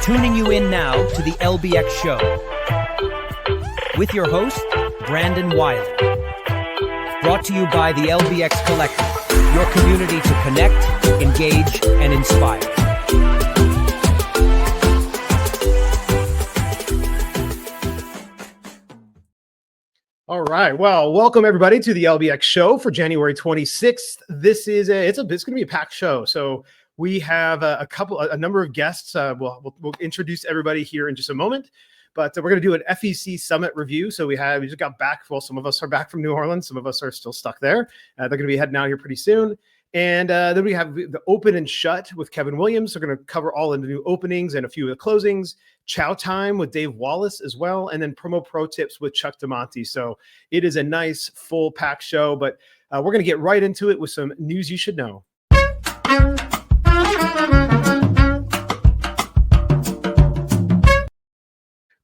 Tuning you in now to the LBX Show with your host, Brandon Wiley. Brought to you by the LBX Collective, your community to connect, engage, and inspire. All right. Well, welcome everybody to the LBX Show for January 26th. This is it's going to be a packed show. So we have a number of guests. We'll introduce everybody here in just a moment, but we're going to do an FEC Summit review. So we just got back. Well, some of us are back from New Orleans. Some of us are still stuck there. They're going to be heading out here pretty soon. And then we have the open and shut with Kevin Williams. We're going to cover all of the new openings and a few of the closings. Chow time with Dave Wallace as well. And then promo pro tips with Chuck DeMonte. So it is a nice full pack show, but we're going to get right into it with some news you should know.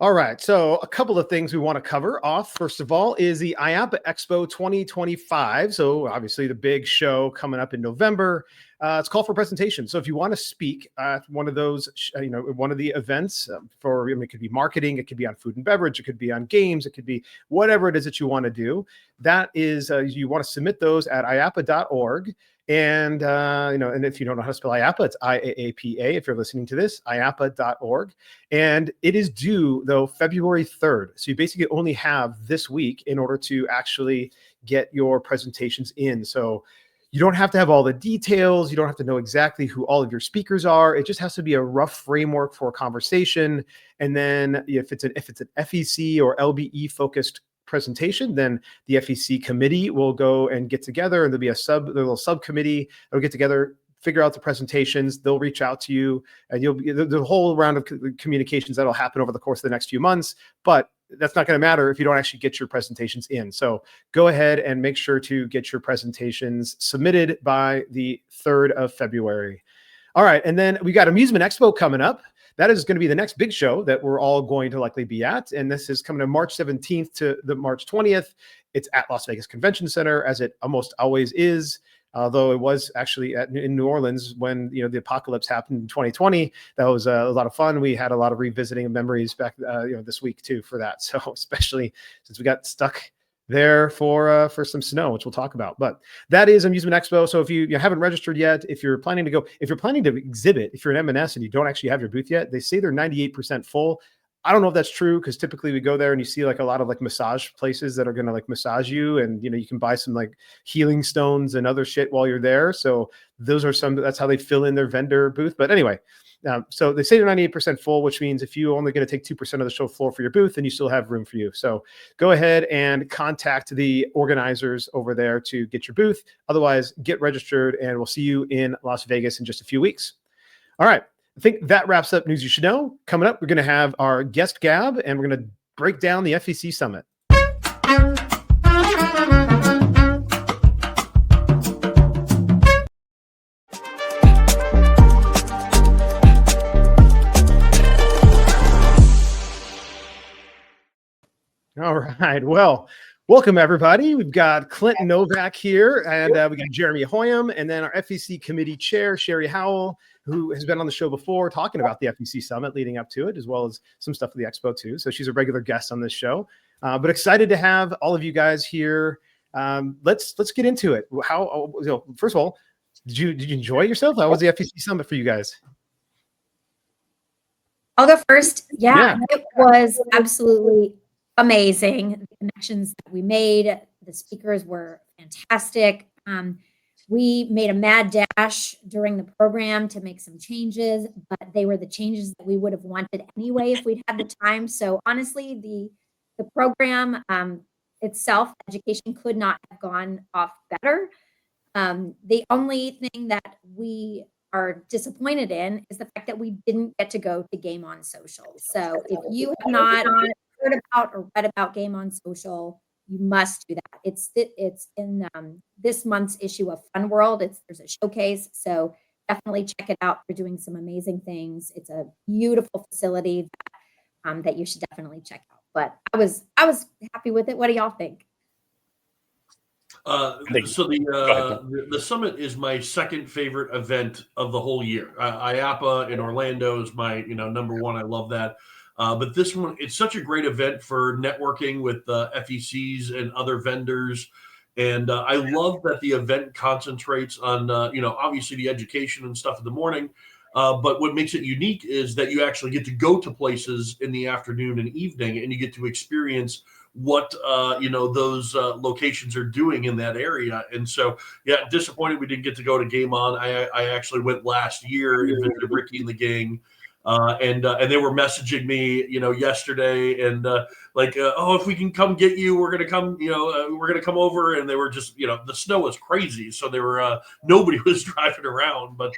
All right, so a couple of things we want to cover off. First of all is the IAAPA Expo 2025. So obviously the big show coming up in November. It's called for presentation. So if you want to speak at one of those, one of the events it could be marketing, it could be on food and beverage, it could be on games, it could be whatever it is that you want to do. That is, you want to submit those at IAAPA.org. And, and if you don't know how to spell IAAPA, it's IAAPA. If you're listening to this, IAAPA.org. And it is due, though, February 3rd. So you basically only have this week in order to actually get your presentations in. So you don't have to have all the details. You don't have to know exactly who all of your speakers are. It just has to be a rough framework for a conversation. And then if it's an FEC or LBE focused presentation, then the FEC committee will go and get together, and there'll be a little subcommittee that'll get together, figure out the presentations. They'll reach out to you, and there's a whole round of communications that'll happen over the course of the next few months. But that's not going to matter if you don't actually get your presentations in. So go ahead and make sure to get your presentations submitted by the 3rd of February. All right, and then we got Amusement Expo coming up. That is going to be the next big show that we're all going to likely be at. And this is coming to March 17th to the March 20th. It's at Las Vegas Convention Center, as it almost always is. Although it was actually in New Orleans when the apocalypse happened in 2020. That was a lot of fun. We had a lot of revisiting of memories back this week too for that. So especially since we got stuck there for some snow, which we'll talk about. But that is Amusement Expo. So if you haven't registered yet, if you're planning to go, if you're planning to exhibit, if you're an M&S and you don't actually have your booth yet, they say they're 98% full. I don't know if that's true, because typically we go there and you see like a lot of like massage places that are going to like massage you, and you can buy some like healing stones and other shit while you're there. So those are that's how they fill in their vendor booth. But anyway, so they say they're 98% full, which means if you only going to take 2% of the show floor for your booth, then you still have room for you. So go ahead and contact the organizers over there to get your booth. Otherwise, get registered, and we'll see you in Las Vegas in just a few weeks. All right. I think that wraps up news you should know. Coming up, we're going to have our guest Gab, and we're going to break down the FEC Summit. All right. Well, welcome everybody. We've got Clint Novak here, and we got Jeremy Hoyum, and then our FEC committee chair, Sherry Howell, who has been on the show before talking about the FEC Summit leading up to it, as well as some stuff for the Expo too. So she's a regular guest on this show, but excited to have all of you guys here. Let's get into it. First of all, did you enjoy yourself? How was the FEC Summit for you guys? I'll go first. Yeah. It was absolutely amazing. The connections that we made, the speakers were fantastic. We made a mad dash during the program to make some changes, but they were the changes that we would have wanted anyway if we'd had the time. So honestly, the program itself, education, could not have gone off better. The only thing that we are disappointed in is the fact that we didn't get to go to Game on Social. So if you have not heard about or read about Game on Social, you must do that. It's in this month's issue of Fun World. There's a showcase, so definitely check it out. They're doing some amazing things. It's a beautiful facility that you should definitely check out. But I was happy with it. What do y'all think? So the summit is my second favorite event of the whole year. IAAPA in Orlando is my number one. I love that. But this one, it's such a great event for networking with FECs and other vendors. And I love that the event concentrates on, obviously the education and stuff in the morning. But what makes it unique is that you actually get to go to places in the afternoon and evening, and you get to experience what those locations are doing in that area. And so, yeah, disappointed we didn't get to go to Game On. I actually went last year and visited Ricky and the gang. And they were messaging me, yesterday, and oh, if we can come get you, we're gonna come, we're gonna come over. And they were just, the snow was crazy, so they were nobody was driving around, but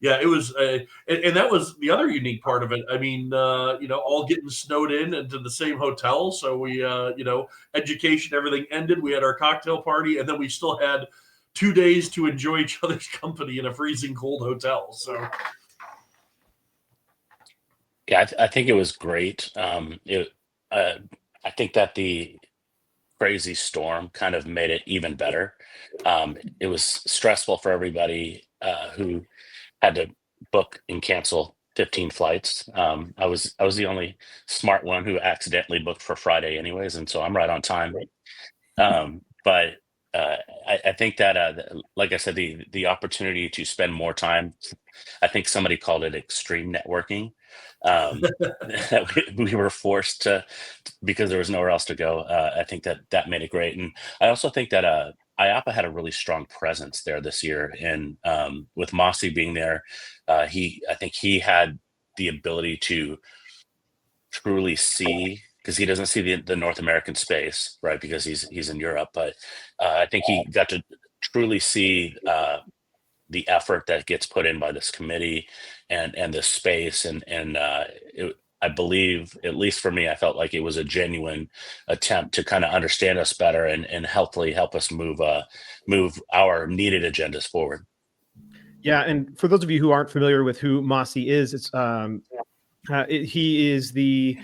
yeah, it was, and that was the other unique part of it. I mean, all getting snowed in into the same hotel, so we, education, everything ended. We had our cocktail party, and then we still had 2 days to enjoy each other's company in a freezing cold hotel. So. Yeah, I think it was great. I think that the crazy storm kind of made it even better. It was stressful for everybody who had to book and cancel 15 flights. I was the only smart one who accidentally booked for Friday anyways, and so I'm right on time. But I think that, like I said, the opportunity to spend more time, I think somebody called it extreme networking. We were forced to, because there was nowhere else to go. I think that made it great. And I also think that IAAPA had a really strong presence there this year. And with Mossy being there, I think he had the ability to truly see, because he doesn't see the North American space, right? Because he's in Europe. But I think he got to truly see the effort that gets put in by this committee and the space. I believe, at least for me, I felt like it was a genuine attempt to kind of understand us better and hopefully help us move our needed agendas forward. Yeah, and for those of you who aren't familiar with who Mossy is, it's he is the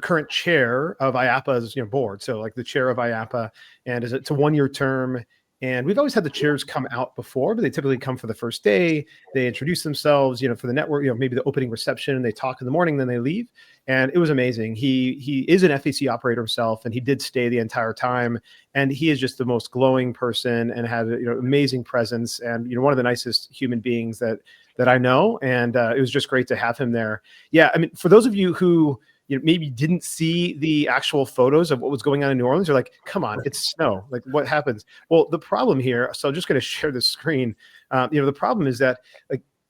current chair of IAAPA's board. So like the chair of IAAPA, and it's a 1-year term. And we've always had the chairs come out before, but they typically come for the first day. They introduce themselves, for the network, maybe the opening reception, and they talk in the morning, then they leave. And it was amazing. He is an FEC operator himself, and he did stay the entire time. And he is just the most glowing person and had amazing presence, and one of the nicest human beings that I know. And it was just great to have him there. Yeah, I mean, for those of you who maybe didn't see the actual photos of what was going on in New Orleans, you're like, come on, it's snow. Like, what happens? Well, the problem here, so I'm just going to share the screen. The problem is that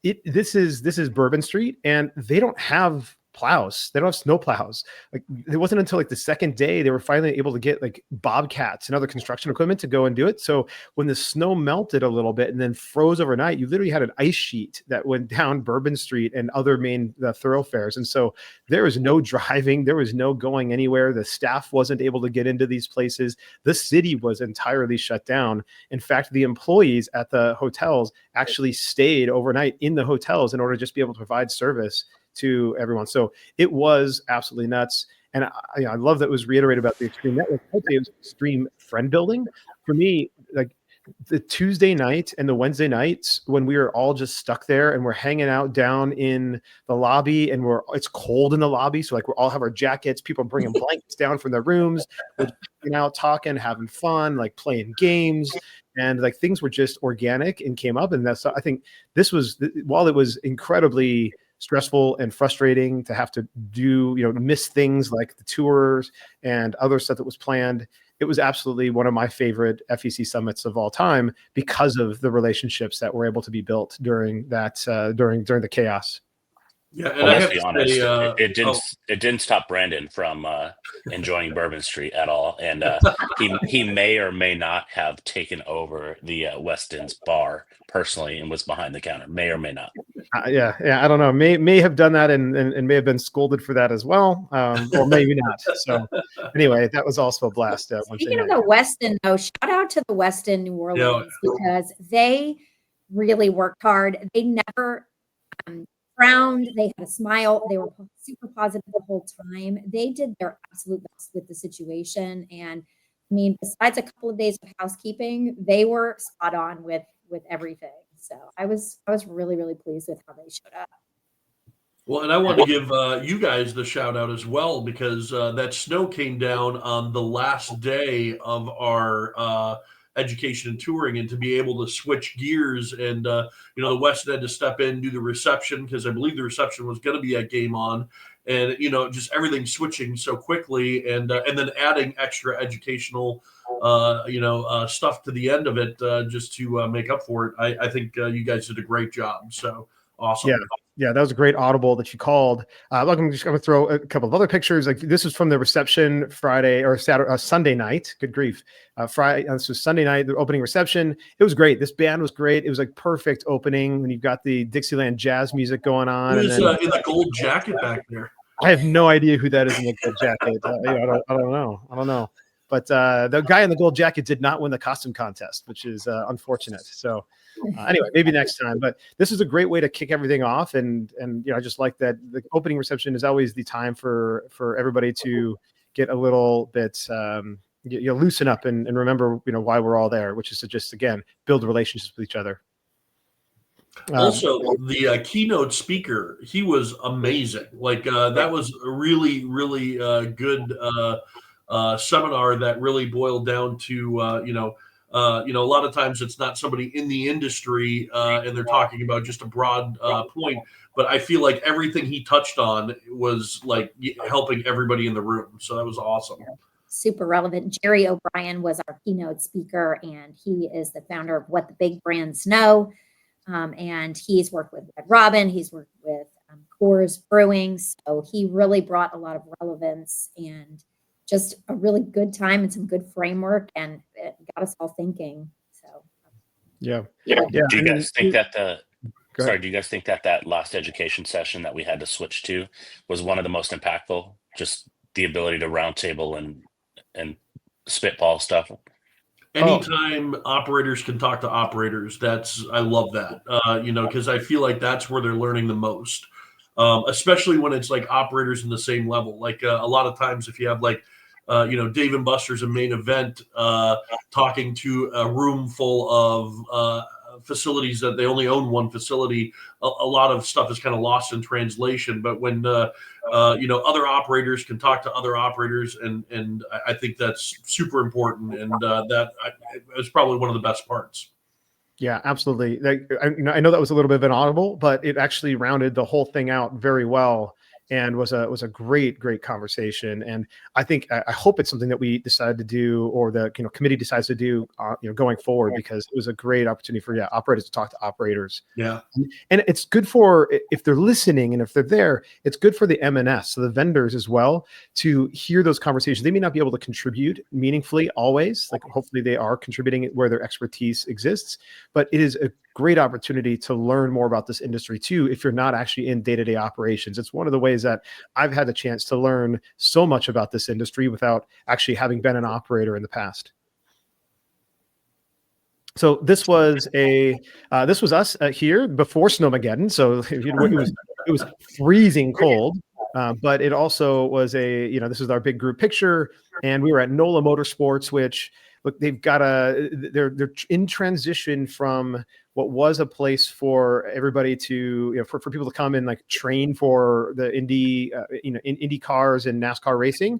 this is Bourbon Street, and they don't have plows. They don't have snow plows. Like, it wasn't until like the second day they were finally able to get like bobcats and other construction equipment to go and do it. So when the snow melted a little bit and then froze overnight, you literally had an ice sheet that went down Bourbon Street and other main thoroughfares. And so there was no driving, there was no going anywhere. The staff wasn't able to get into these places. The city was entirely shut down. In fact, the employees at the hotels actually stayed overnight in the hotels in order to just be able to provide service to everyone. So it was absolutely nuts. And I love that it was reiterated about the extreme network. I'd say it was extreme friend building. For me, like the Tuesday night and the Wednesday nights when we were all just stuck there and we're hanging out down in the lobby, and it's cold in the lobby. So like we all have our jackets, people bringing blankets down from their rooms, we're hanging out, talking, having fun, like playing games. And like things were just organic and came up. And I think this was, while it was incredibly stressful and frustrating to have to do, miss things like the tours and other stuff that was planned, it was absolutely one of my favorite FEC summits of all time because of the relationships that were able to be built during that, during the chaos. Yeah, and well, I let's have be to honest, say, it didn't stop Brandon from enjoying Bourbon Street at all, and he may or may not have taken over the Weston's bar personally and was behind the counter. May or may not. Yeah, I don't know. May have done that and may have been scolded for that as well, or maybe not. So anyway, that was also a blast. Speaking of the Westin, though, shout out to the Westin New Orleans because they really worked hard. They never frowned. They had a smile. They were super positive the whole time. They did their absolute best with the situation, and I mean, besides a couple of days of housekeeping, they were spot on with everything. So I was really, really pleased with how they showed up. Well, and I want to give you guys the shout out as well, because that snow came down on the last day of our education and touring, and to be able to switch gears and the West had to step in, do the reception, because I believe the reception was going to be at Game On, and just everything switching so quickly, and then adding extra educational stuff to the end of it just to make up for it. I think you guys did a great job. So awesome. Yeah, that was a great audible that you called. Look, I'm just going to throw a couple of other pictures. Like this was from the reception Friday or Saturday, Sunday night. Good grief. Friday. This was Sunday night, the opening reception. It was great. This band was great. It was like perfect opening when you've got the Dixieland jazz music going on. Who's in the gold jacket back there? I have no idea who that is in the gold jacket. I don't know. But the guy in the gold jacket did not win the costume contest, which is unfortunate. So anyway, maybe next time. But this is a great way to kick everything off, and I just like that the opening reception is always the time for everybody to get a little bit loosen up and remember why we're all there, which is to just again build relationships with each other. Also, the keynote speaker, he was amazing. Like that was a really, really good seminar that really boiled down to a lot of times it's not somebody in the industry and they're talking about just a broad point, but I feel like everything he touched on was like helping everybody in the room. So that was awesome. Super relevant. Jerry O'Brien was our keynote speaker, and he is the founder of What the Big Brands Know. And he's worked with Red Robin. He's worked with Coors Brewing. So he really brought a lot of relevance and just a really good time and some good framework, and it got us all thinking. So, yeah. Do you guys think that do you guys think that last education session that we had to switch to was one of the most impactful? Just the ability to roundtable and spitball stuff. Anytime operators can talk to operators, I love that, because I feel like that's where they're learning the most, especially when it's like operators in the same level. Like a lot of times if you have like, Dave and Buster's a main event talking to a room full of facilities that they only own one facility, a lot of stuff is kind of lost in translation. But when other operators can talk to other operators, and I think that's super important, and that is probably one of the best parts. Yeah, absolutely. I know that was a little bit of an audible, but it actually rounded the whole thing out very well, and was a great conversation. And I hope it's something that we decide to do, or the committee decides to do going forward, because it was a great opportunity for operators to talk to operators. Yeah, and it's good for, if they're listening and if they're there, it's good for the M&S, so the vendors as well, to hear those conversations. They may not be able to contribute meaningfully always, like hopefully they are contributing where their expertise exists, but it is a great opportunity to learn more about this industry too, if you're not actually in day-to-day operations. It's one of the ways that I've had the chance to learn so much about this industry without actually having been an operator in the past. So this was us here before Snowmageddon. So it was freezing cold, but it also was this is our big group picture, and we were at NOLA Motorsports, which look, they're in transition from what was a place for everybody to, for people to come and like train for the Indy cars and NASCAR racing.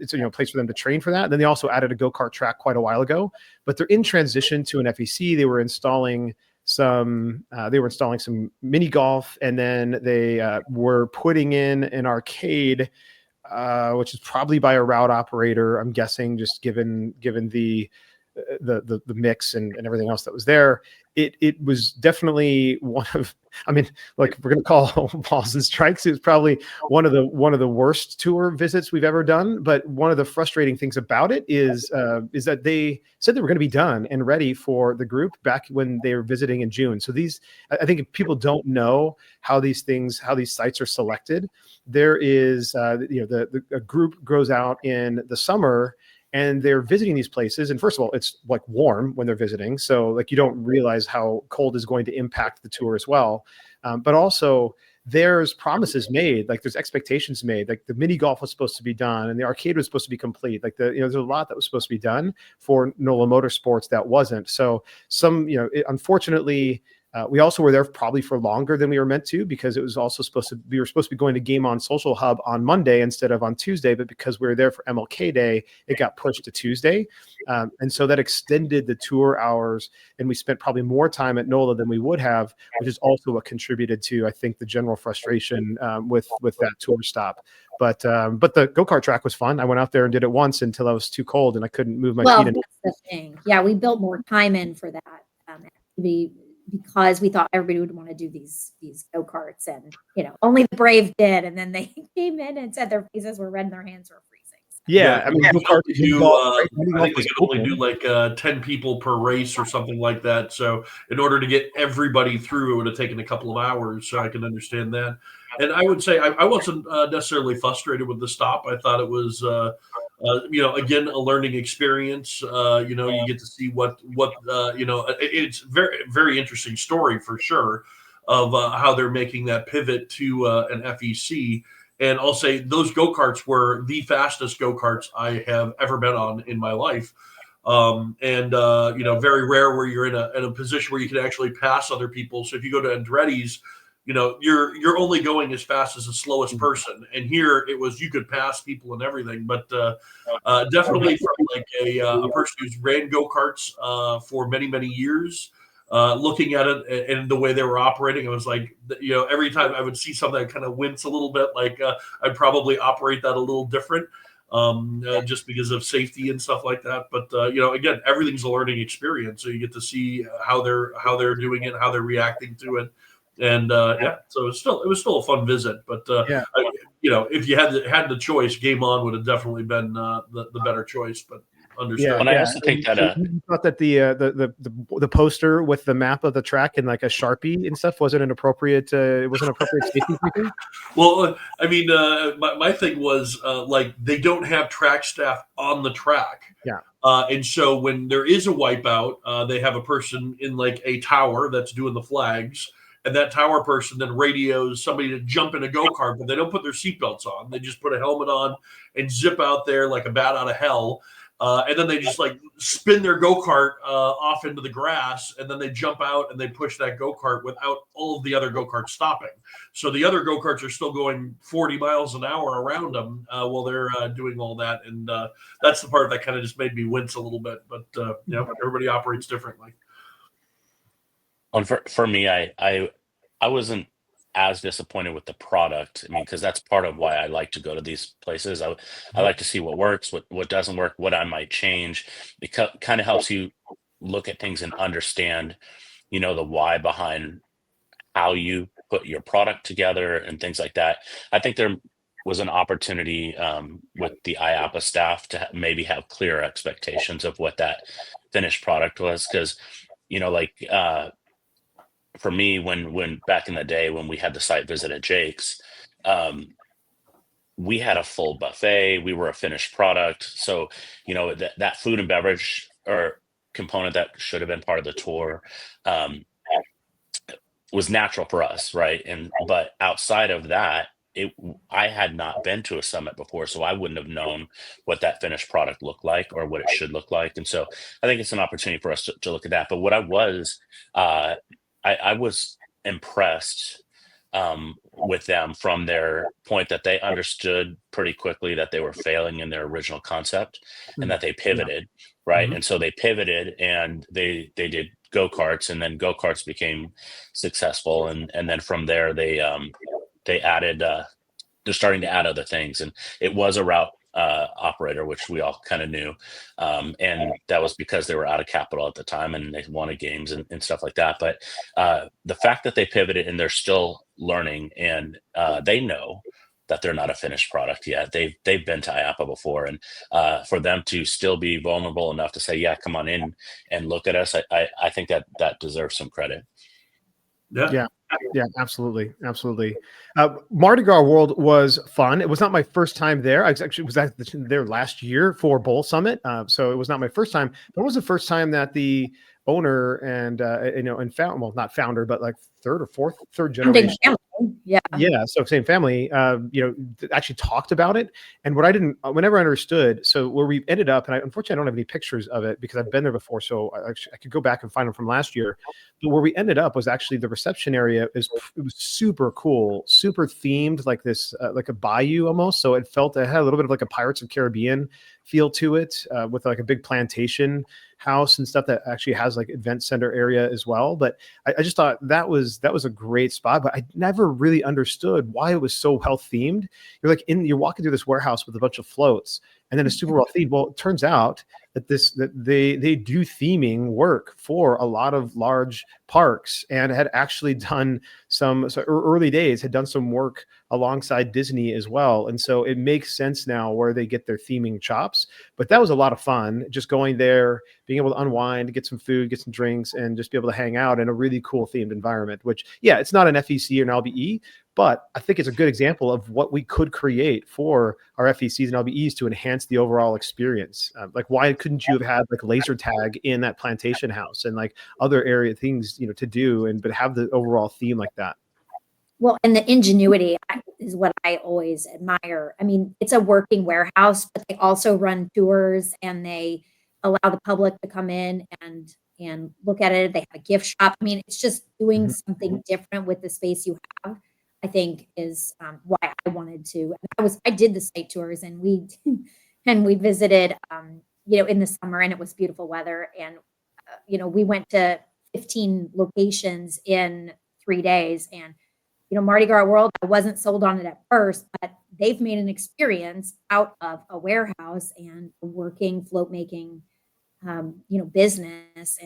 It's a place for them to train for that. And then they also added a go-kart track quite a while ago, but they're in transition to an FEC. They were installing some mini golf, and then they were putting in an arcade, which is probably by a route operator, I'm guessing, just given the mix and everything else that was there. It was definitely one of, we're going to call balls and strikes. It was probably one of the worst tour visits we've ever done. But one of the frustrating things about it is that they said they were going to be done and ready for the group back when they were visiting in June. So I think if people don't know how these sites are selected, there is, a group goes out in the summer, and they're visiting these places. And first of all, it's like warm when they're visiting. So like you don't realize how cold is going to impact the tour as well. But also there's promises made, like there's expectations made, like the mini golf was supposed to be done and the arcade was supposed to be complete. Like there's a lot that was supposed to be done for NOLA Motorsports that wasn't. So unfortunately, we also were there probably for longer than we were meant to, because it was also we were supposed to be going to Game On Social Hub on Monday instead of on Tuesday, but because we were there for MLK Day, it got pushed to Tuesday. And so that extended the tour hours, and we spent probably more time at NOLA than we would have, which is also what contributed to, I think, the general frustration with that tour stop. But the go-kart track was fun. I went out there and did it once until I was too cold and I couldn't move my feet. That's the thing. Yeah, we built more time in for that activity, because we thought everybody would want to do these go-karts, and only the brave did. And then they came in and said their faces were red and their hands were freezing. So. Yeah, I mean, I think they could only do like 10 people per race or something like that. So in order to get everybody through, it would have taken a couple of hours. So I can understand that. And I would say I wasn't necessarily frustrated with the stop. I thought it was, again, a learning experience. You get to see what it's very, very interesting story for sure of how they're making that pivot to an FEC. And I'll say those go-karts were the fastest go-karts I have ever been on in my life. Very rare where you're in a position where you can actually pass other people. So if you go to Andretti's, you're only going as fast as the slowest person. And here it was, you could pass people and everything, but definitely from like a person who's ran go-karts for many, many years, looking at it and the way they were operating, I was like, every time I would see something, I'd kind of wince a little bit, like I'd probably operate that a little different, just because of safety and stuff like that. But again, everything's a learning experience, so you get to see how they're doing it, how they're reacting to it. And so it was still a fun visit. But if you had the choice, Game On would have definitely been the better choice. But understood. Yeah, and I also think that you thought that the poster with the map of the track and like a Sharpie and stuff wasn't an appropriate. It wasn't appropriate safety feature. Well, I mean, my thing was like they don't have track staff on the track. Yeah. And so when there is a wipeout, they have a person in like a tower that's doing the flags. And that tower person then radios somebody to jump in a go-kart, but they don't put their seatbelts on. They just put a helmet on and zip out there like a bat out of hell. And then they just like spin their go-kart off into the grass, and then they jump out and they push that go-kart without all of the other go-karts stopping. So the other go-karts are still going 40 miles an hour around them while they're doing all that. And that's the part that kind of just made me wince a little bit. But everybody operates differently. For me, I wasn't as disappointed with the product. I mean, because that's part of why I like to go to these places. I like to see what works, what doesn't work, what I might change. It kind of helps you look at things and understand, the why behind how you put your product together and things like that. I think there was an opportunity with the IAAPA staff to maybe have clear expectations of what that finished product was, because for me, when back in the day when we had the site visit at Jake's, we had a full buffet. We were a finished product. So, that food and beverage or component that should have been part of the tour was natural for us, right? But outside of that, I had not been to a summit before, so I wouldn't have known what that finished product looked like or what it should look like. And so I think it's an opportunity for us to look at that. But what I was impressed with them from their point that they understood pretty quickly that they were failing in their original concept and that they pivoted, right? Mm-hmm. And so they pivoted and they did go-karts, and then go-karts became successful. And then from there, they added, they're starting to add other things. And it was a route operator, which we all kind of knew. And that was because they were out of capital at the time and they wanted games and stuff like that. But the fact that they pivoted and they're still learning, and they know that they're not a finished product yet. They've been to IAAPA before, and for them to still be vulnerable enough to say, yeah, come on in and look at us, I think that deserves some credit. Yeah, absolutely. Mardi Gras World was fun. It was not my first time there. I was actually there last year for Bowl Summit, so it was not my first time. But it was the first time that the owner and not founder, but like third generation Yeah. Yeah, so same family, actually talked about it. And what I didn't, whenever I understood, so where we ended up, and unfortunately I don't have any pictures of it because I've been there before, so I could go back and find them from last year. But where we ended up was actually the reception area. It was super cool, super themed, like this, like a bayou almost. So it had a little bit of like a Pirates of Caribbean feel to it, with like a big plantation house and stuff that actually has like event center area as well. But I just thought that was a great spot, but I never really understood why it was so well themed. You're walking through this warehouse with a bunch of floats and then a super well themed. Well, it turns out that they do theming work for a lot of large parks and had actually done early days had done some work alongside Disney as well. And so it makes sense now where they get their theming chops. But that was a lot of fun, just going there, being able to unwind, get some food, get some drinks, and just be able to hang out in a really cool themed environment, which, yeah, it's not an FEC or an LBE, but I think it's a good example of what we could create for our FECs and LBEs to enhance the overall experience. Like, why couldn't you have had like laser tag in that plantation house and like other area things, to do, but have the overall theme like that? Well, and the ingenuity is what I always admire. I mean, it's a working warehouse, but they also run tours and they allow the public to come in and look at it. They have a gift shop. I mean, it's just doing something different with the space you have, I think, is why I wanted to. I did the site tours and we visited, in the summer, and it was beautiful weather. And, we went to 15 locations in 3 days. And Mardi Gras World, I wasn't sold on it at first, but they've made an experience out of a warehouse and a working float making, business.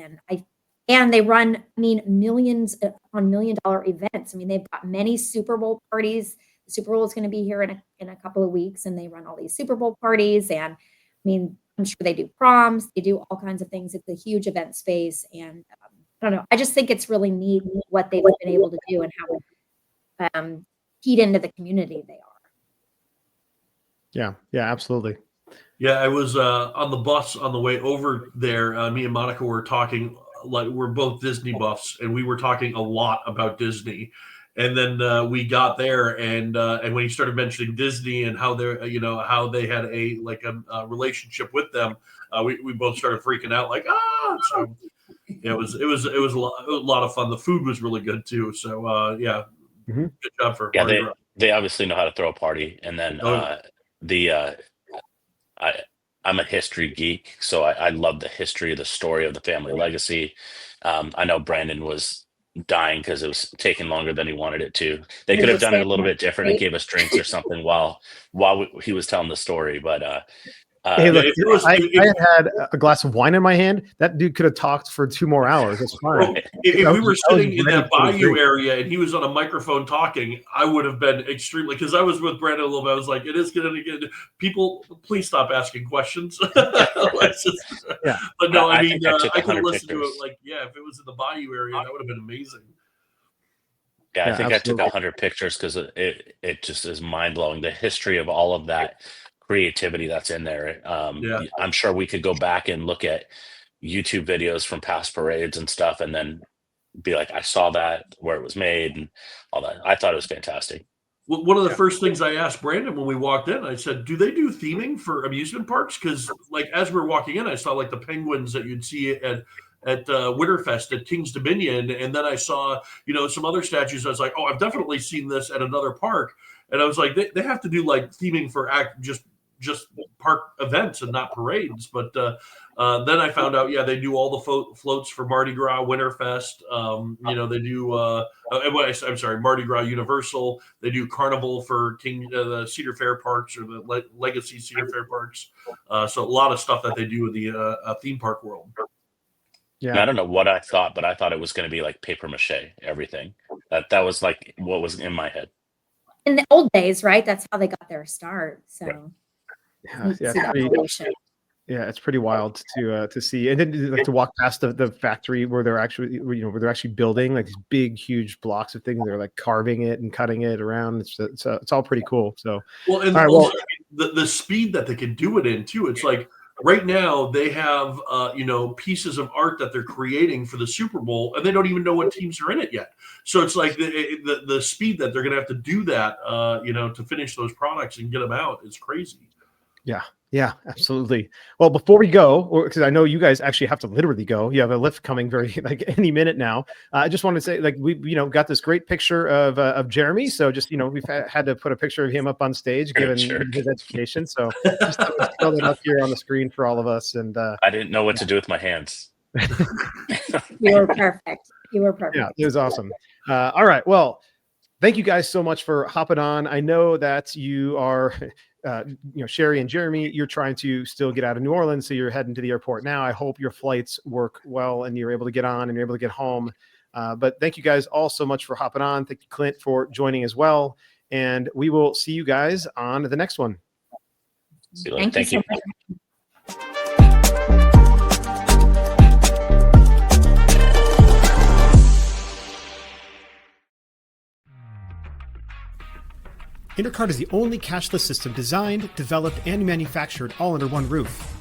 And they run, millions on $1 million events. I mean, they've got many Super Bowl parties. The Super Bowl is going to be here in a couple of weeks, and they run all these Super Bowl parties. And I'm sure they do proms, they do all kinds of things. It's a huge event space. And I don't know, I just think it's really neat what they've been able to do and how feed into the community they are. Yeah, absolutely. Yeah, I was on the bus on the way over there. Me and Monica were talking, like, we're both Disney buffs, and we were talking a lot about Disney. And then we got there, and when he started mentioning Disney and how they're, how they had a relationship with them, we both started freaking out, like, ah. So yeah, it was a lot of fun. The food was really good too. So yeah. Good job for they obviously know how to throw a party. And then I'm a history geek, so I love the history, the story of the family legacy. I know Brandon was dying because it was taking longer than he wanted it to. They could have done it a little bit different and gave us drinks or something while he was telling the story. But hey, look, I had a glass of wine in my hand. That dude could have talked for 2 more hours. That's fine. If we were sitting in that bayou area and he was on a microphone talking, I would have been extremely, because I was with Brandon a little bit. I was like, it is going to get people. Please stop asking questions. But no, I could have listened to it. Like, yeah, if it was in the bayou area, that would have been amazing. Yeah, I think absolutely. I took 100 pictures because it just is mind blowing. The history of all of that creativity that's in there. I'm sure we could go back and look at YouTube videos from past parades and stuff, and then be like, I saw that where it was made and all that. I thought it was fantastic. Well, one of the first things I asked Brandon when we walked in, I said, do they do theming for amusement parks? Because like as we were walking in, I saw like the penguins that you'd see at Winterfest at King's Dominion, and then I saw some other statues. I was like, oh, I've definitely seen this at another park, and I was like, they have to do like theming for just park events and not parades. But then I found out, they do all the floats for Mardi Gras, Winterfest. They do, I'm sorry, Mardi Gras Universal. They do Carnival for the Cedar Fair parks or the Legacy Cedar Fair parks. So a lot of stuff that they do in the theme park world. Yeah, and I don't know what I thought, but I thought it was going to be like paper mache, everything. That was like what was in my head. In the old days, right? That's how they got their start. So. Right. It's pretty wild to see, and then like to walk past the factory where they're actually building like these big, huge blocks of things. They're like carving it and cutting it around. It's all pretty cool. So the speed that they can do it in too. It's like Right now, they have pieces of art that they're creating for the Super Bowl, and they don't even know what teams are in it yet. So it's like the speed that they're going to have to do that, to finish those products and get them out is crazy. Yeah, absolutely. Well, before we go, because I know you guys actually have to literally go, you have a lift coming very like any minute now. I just want to say, like, we got this great picture of Jeremy. So just we've had to put a picture of him up on stage, given his education. So just throw that up here on the screen for all of us. And I didn't know what to do with my hands. You were perfect. Yeah, it was awesome. All right, well, thank you guys so much for hopping on. I know that you are. Sherry and Jeremy, you're trying to still get out of New Orleans, so you're heading to the airport now. I hope your flights work well and you're able to get on and you're able to get home. But thank you guys all so much for hopping on. Thank you, Clint, for joining as well. And we will see you guys on the next one. Thank you. So much. Intercart is the only cashless system designed, developed, and manufactured all under one roof.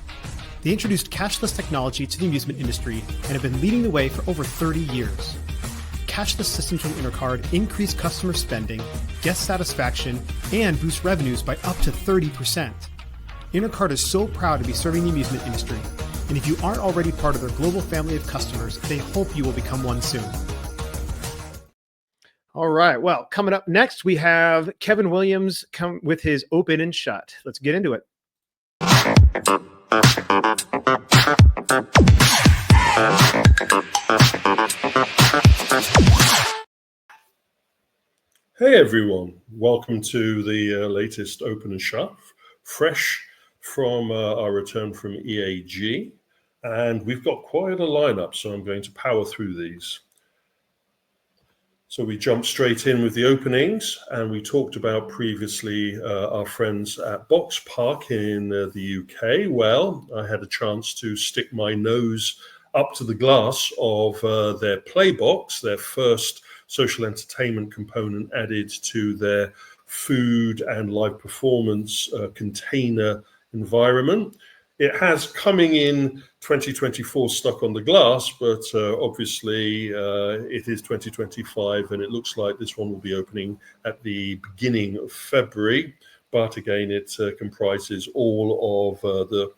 They introduced cashless technology to the amusement industry and have been leading the way for over 30 years. Cashless systems from Intercart increase customer spending, guest satisfaction, and boost revenues by up to 30%. Intercart is so proud to be serving the amusement industry, and if you aren't already part of their global family of customers, they hope you will become one soon. All right. Well, coming up next, we have Kevin Williams come with his open and shut. Let's get into it. Hey everyone, welcome to the latest Open and Shut, fresh from our return from EAG, and we've got quite a lineup, so I'm going to power through these. So we jumped straight in with the openings, and we talked about previously our friends at Box Park in the UK. Well, I had a chance to stick my nose up to the glass of their Playbox, their first social entertainment component added to their food and live performance container environment. It has coming in 2024 stuck on the glass, but obviously it is 2025 and it looks like this one will be opening at the beginning of February. But again, it comprises all of the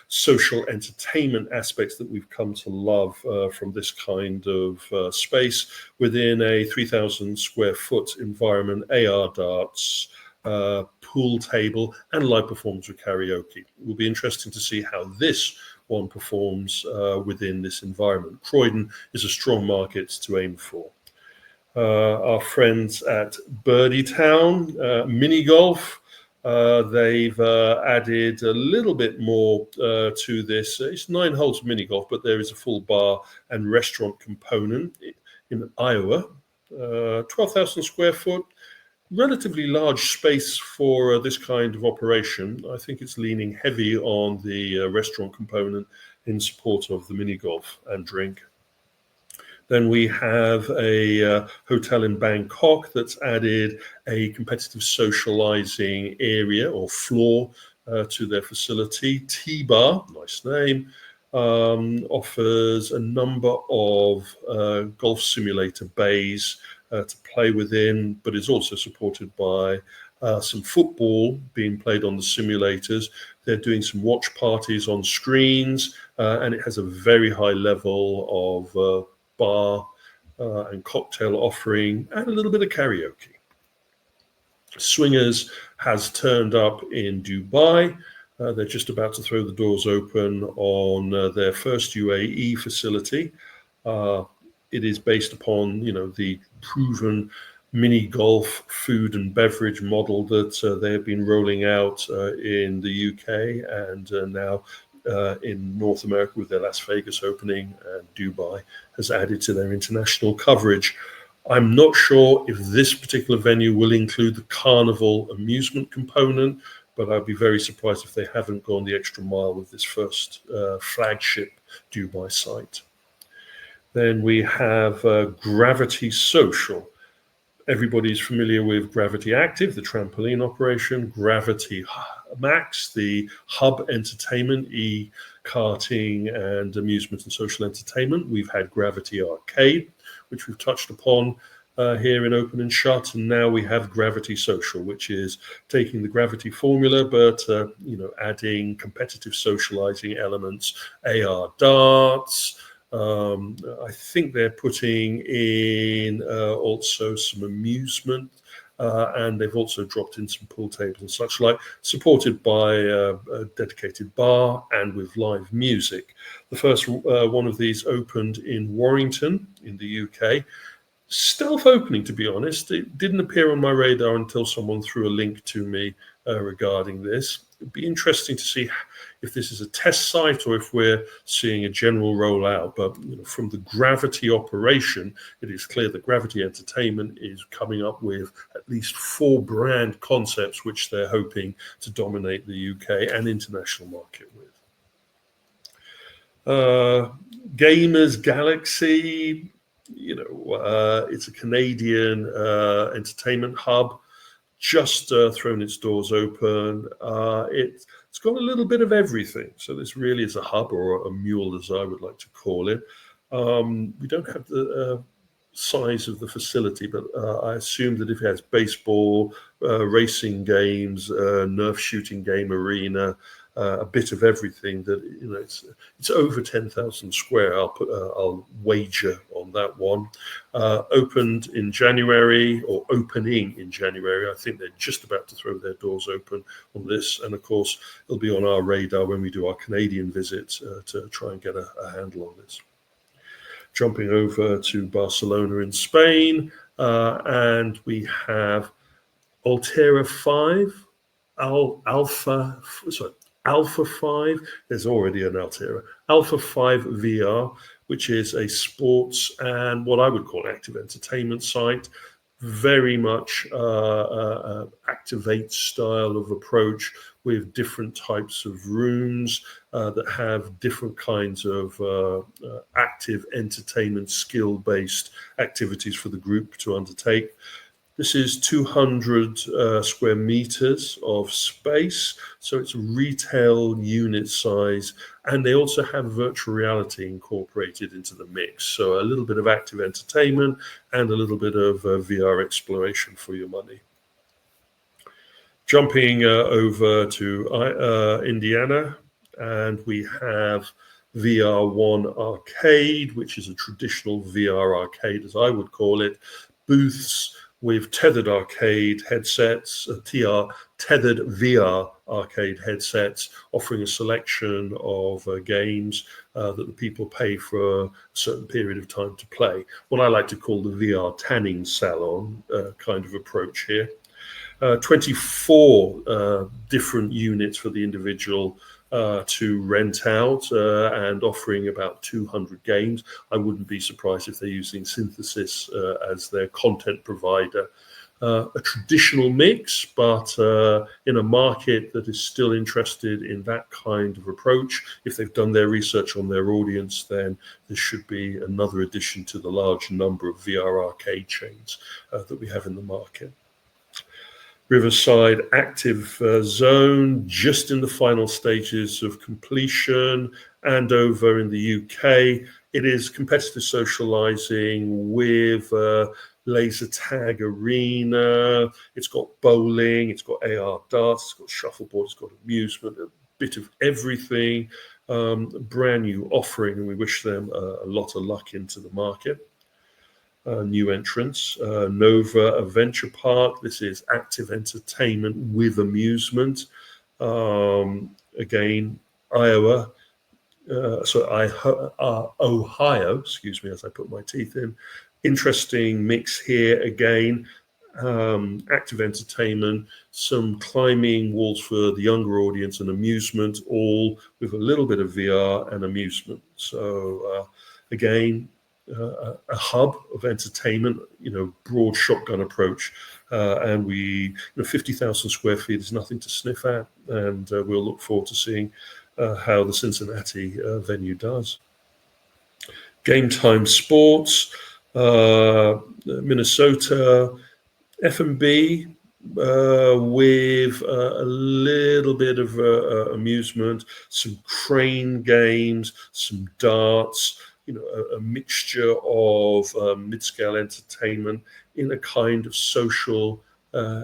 social entertainment aspects that we've come to love from this kind of space within a 3,000 square foot environment, AR darts, pool table, and live performance with karaoke. It will be interesting to see how this one performs within this environment. Croydon is a strong market to aim for. Our friends at Birdie Town, mini golf, they've added a little bit more to this. It's 9 holes of mini golf, but there is a full bar and restaurant component in Iowa. 12,000 square foot, relatively large space for this kind of operation. I think it's leaning heavy on the restaurant component in support of the mini golf and drink. Then we have a hotel in Bangkok that's added a competitive socializing area or floor to their facility. T-Bar, nice name, offers a number of golf simulator bays to play within, but is also supported by some football being played on the simulators. They're doing some watch parties on screens, and it has a very high level of bar and cocktail offering and a little bit of karaoke. Swingers has turned up in Dubai. They're just about to throw the doors open on their first UAE facility. It is based upon, the proven mini golf food and beverage model that they have been rolling out in the UK and now in North America with their Las Vegas opening, and Dubai has added to their international coverage. I'm not sure if this particular venue will include the carnival amusement component, but I'd be very surprised if they haven't gone the extra mile with this first flagship Dubai site. Then we have Gravity Social. Everybody's familiar with Gravity Active, the trampoline operation, Gravity Max, the hub entertainment, e-karting and amusement and social entertainment. We've had Gravity Arcade, which we've touched upon here in Open and Shut, and now we have Gravity Social, which is taking the Gravity formula, but adding competitive socializing elements, AR darts. I think they're putting in also some amusement, and they've also dropped in some pool tables and such like, supported by a dedicated bar and with live music. The first one of these opened in Warrington in the UK. Stealth opening, to be honest. It didn't appear on my radar until someone threw a link to me regarding this. It'd be interesting to see if this is a test site or if we're seeing a general rollout. But from the Gravity operation, it is clear that Gravity Entertainment is coming up with at least 4 brand concepts which they're hoping to dominate the UK and international market with. Gamers Galaxy, it's a Canadian entertainment hub, just thrown its doors open. It's got a little bit of everything. So this really is a hub, or a mule, as I would like to call it. We don't have the size of the facility, but I assume that if it has baseball, racing games, Nerf shooting game arena, a bit of everything, that it's over 10,000 square. I'll wager on that one. Opened in January, or opening in January. I think they're just about to throw their doors open on this, and of course it'll be on our radar when we do our Canadian visit to try and get a handle on this. Jumping over to Barcelona in Spain, and we have Altera 5, Alpha 5, there's already an Altera. Alpha 5 VR, which is a sports and what I would call active entertainment site. Very much Activate style of approach, with different types of rooms that have different kinds of active entertainment skill-based activities for the group to undertake. This is 200 square meters of space, so it's retail unit size, and they also have virtual reality incorporated into the mix. So a little bit of active entertainment and a little bit of VR exploration for your money. Jumping over to Indiana, and we have VR1 Arcade, which is a traditional VR arcade, as I would call it. Booths with tethered arcade headsets, tethered VR arcade headsets, offering a selection of games that the people pay for a certain period of time to play. What I like to call the VR tanning salon kind of approach here. 24 different units for the individual to rent out, and offering about 200 games. I wouldn't be surprised if they're using Synthesis as their content provider. A traditional mix, but in a market that is still interested in that kind of approach. If they've done their research on their audience, then this should be another addition to the large number of VR arcade chains that we have in the market. Riverside Active Zone, just in the final stages of completion, and over in the UK, it is competitive socializing with laser tag arena. It's got bowling, it's got AR darts, it's got shuffleboard, it's got amusement, a bit of everything. Brand new offering, and we wish them a lot of luck into the market. New entrants, Nova Adventure Park. This is active entertainment with amusement. Again, Ohio, excuse me, as I put my teeth in. Interesting mix here again. Active entertainment, some climbing walls for the younger audience, and amusement, all with a little bit of VR and amusement. So again, a hub of entertainment, broad shotgun approach, and 50,000 square feet is nothing to sniff at, and we'll look forward to seeing how the Cincinnati venue does. Game Time Sports, Minnesota, F&B with a little bit of amusement, some crane games, some darts, a mixture of mid-scale entertainment in a kind of social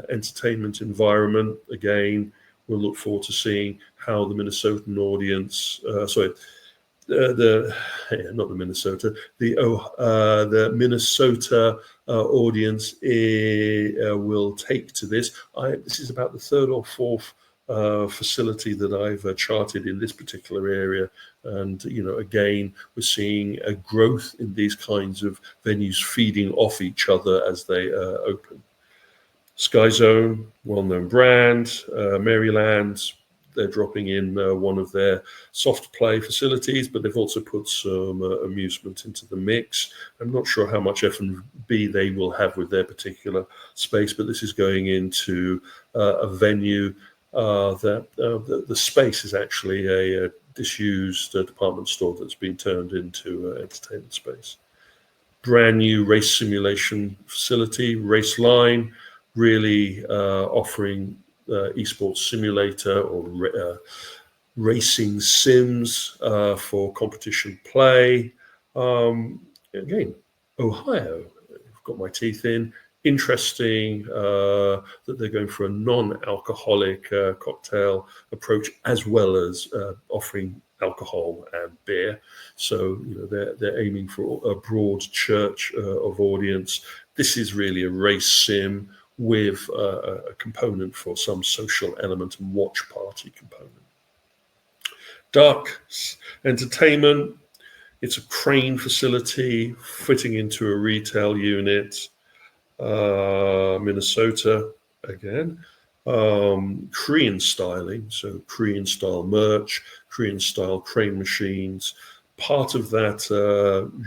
entertainment environment. Again, we'll look forward to seeing how the Minnesotan audience, not the Minnesota, the Minnesota audience will take to this. This is about the third or fourth facility that I've charted in this particular area, and again, we're seeing a growth in these kinds of venues feeding off each other as they open. Sky Zone, well-known brand, Maryland. They're dropping in one of their soft play facilities, but they've also put some amusement into the mix. I'm not sure how much F&B they will have with their particular space, but this is going into a venue that the space is actually a disused department store that's been turned into entertainment space. Brand new race simulation facility, Race Line, really offering esports simulator or racing sims for competition play. Again, Ohio, I've got my teeth in. Interesting that they're going for a non-alcoholic cocktail approach, as well as offering alcohol and beer. So they're aiming for a broad church of audience. This is really a race sim with a component for some social element and watch party component. Dark entertainment. It's a crane facility fitting into a retail unit. Minnesota again. Korean styling, so Korean style merch, Korean style crane machines. Part of that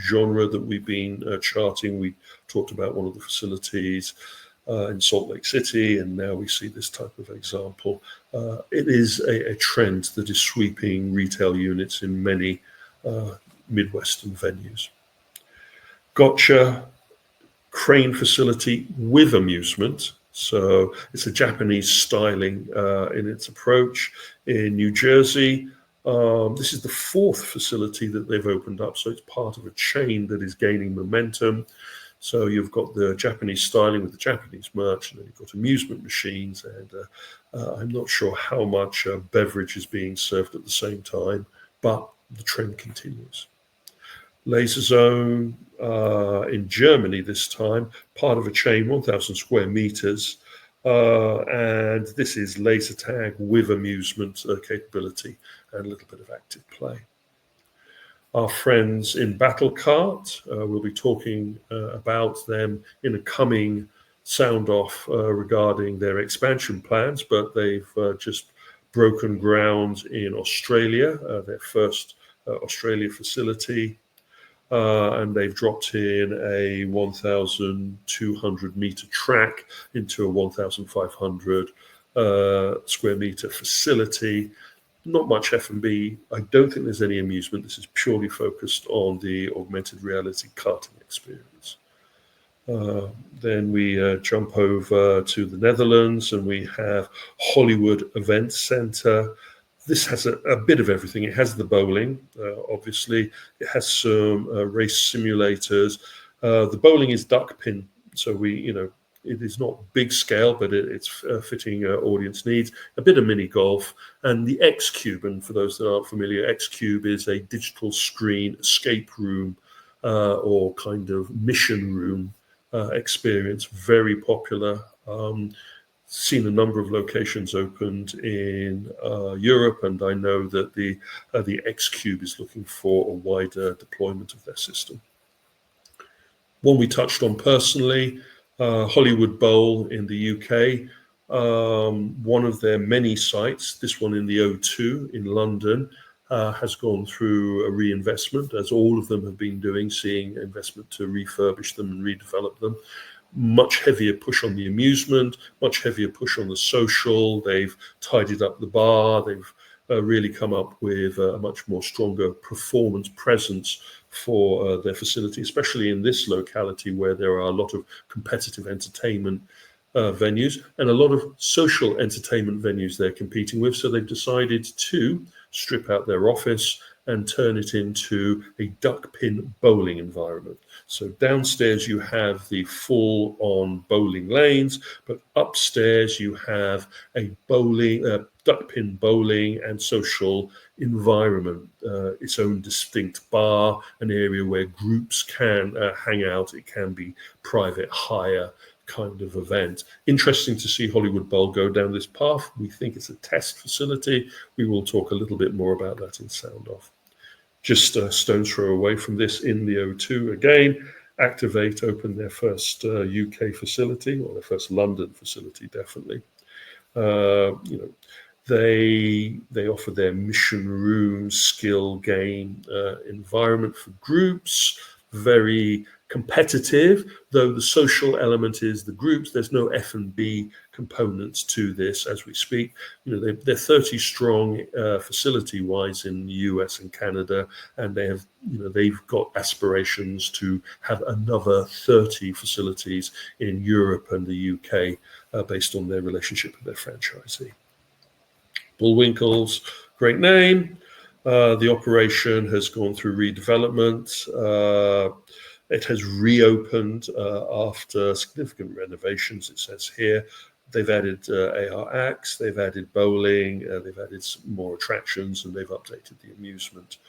genre that we've been charting. We talked about one of the facilities in Salt Lake City, and now we see this type of example. It is a trend that is sweeping retail units in many Midwestern venues. Gotcha crane facility with amusement. So it's a Japanese styling in its approach in New Jersey. This is the fourth facility that they've opened up, so it's part of a chain that is gaining momentum. So you've got the Japanese styling with the Japanese merch, and then you've got amusement machines, and I'm not sure how much beverage is being served at the same time, but the trend continues. Laser Zone in Germany this time, part of a chain, 1,000 square meters, and this is laser tag with amusement capability and a little bit of active play. Our friends in Battle Kart, we'll be talking about them in a coming sound off regarding their expansion plans, but they've just broken ground in Australia, their first Australia facility, and they've dropped in a 1,200 meter track into a 1,500 square meter facility. Not much F&B. I don't think there's any amusement. This is purely focused on the augmented reality karting experience. Then we jump over to the Netherlands, and we have Hollywood Event Center. This has a bit of everything. It has the bowling, obviously. It has some race simulators. The bowling is duck pin, so it is not big scale, but it's fitting audience needs. A bit of mini golf, and the X Cube. And for those that aren't familiar, X Cube is a digital screen escape room or kind of mission room experience. Very popular. Seen a number of locations opened in Europe, and I know that the X Cube is looking for a wider deployment of their system. One we touched on personally. Hollywood Bowl in the UK, one of their many sites, this one in the O2 in London, has gone through a reinvestment, as all of them have been doing, seeing investment to refurbish them and redevelop them. Much heavier push on the amusement, much heavier push on the social. They've tidied up the bar. They've really come up with a much more stronger performance presence for their facility, especially in this locality where there are a lot of competitive entertainment venues, and a lot of social entertainment venues they're competing with. So they've decided to strip out their office and turn it into a duck pin bowling environment. So downstairs you have the full-on bowling lanes, but upstairs you have a bowling, duck pin bowling and social environment, its own distinct bar, an area where groups can hang out. It can be private hire kind of event. Interesting to see Hollywood Bowl go down this path. We think it's a test facility. We will talk a little bit more about that in Sound Off. Just a stone's throw away from this in the O2 again. Activate opened their first UK facility, or their first London facility, definitely. They offer their mission room skill game environment for groups, very competitive, though the social element is the groups. There's no F&B components to this as we speak. They're 30 strong facility-wise in the US and Canada, and they've got aspirations to have another 30 facilities in Europe and the UK based on their relationship with their franchisee. Bullwinkles, great name. The operation has gone through redevelopment. It has reopened after significant renovations, it says here. They've added ARX, they've added bowling, they've added some more attractions, and they've updated the amusement.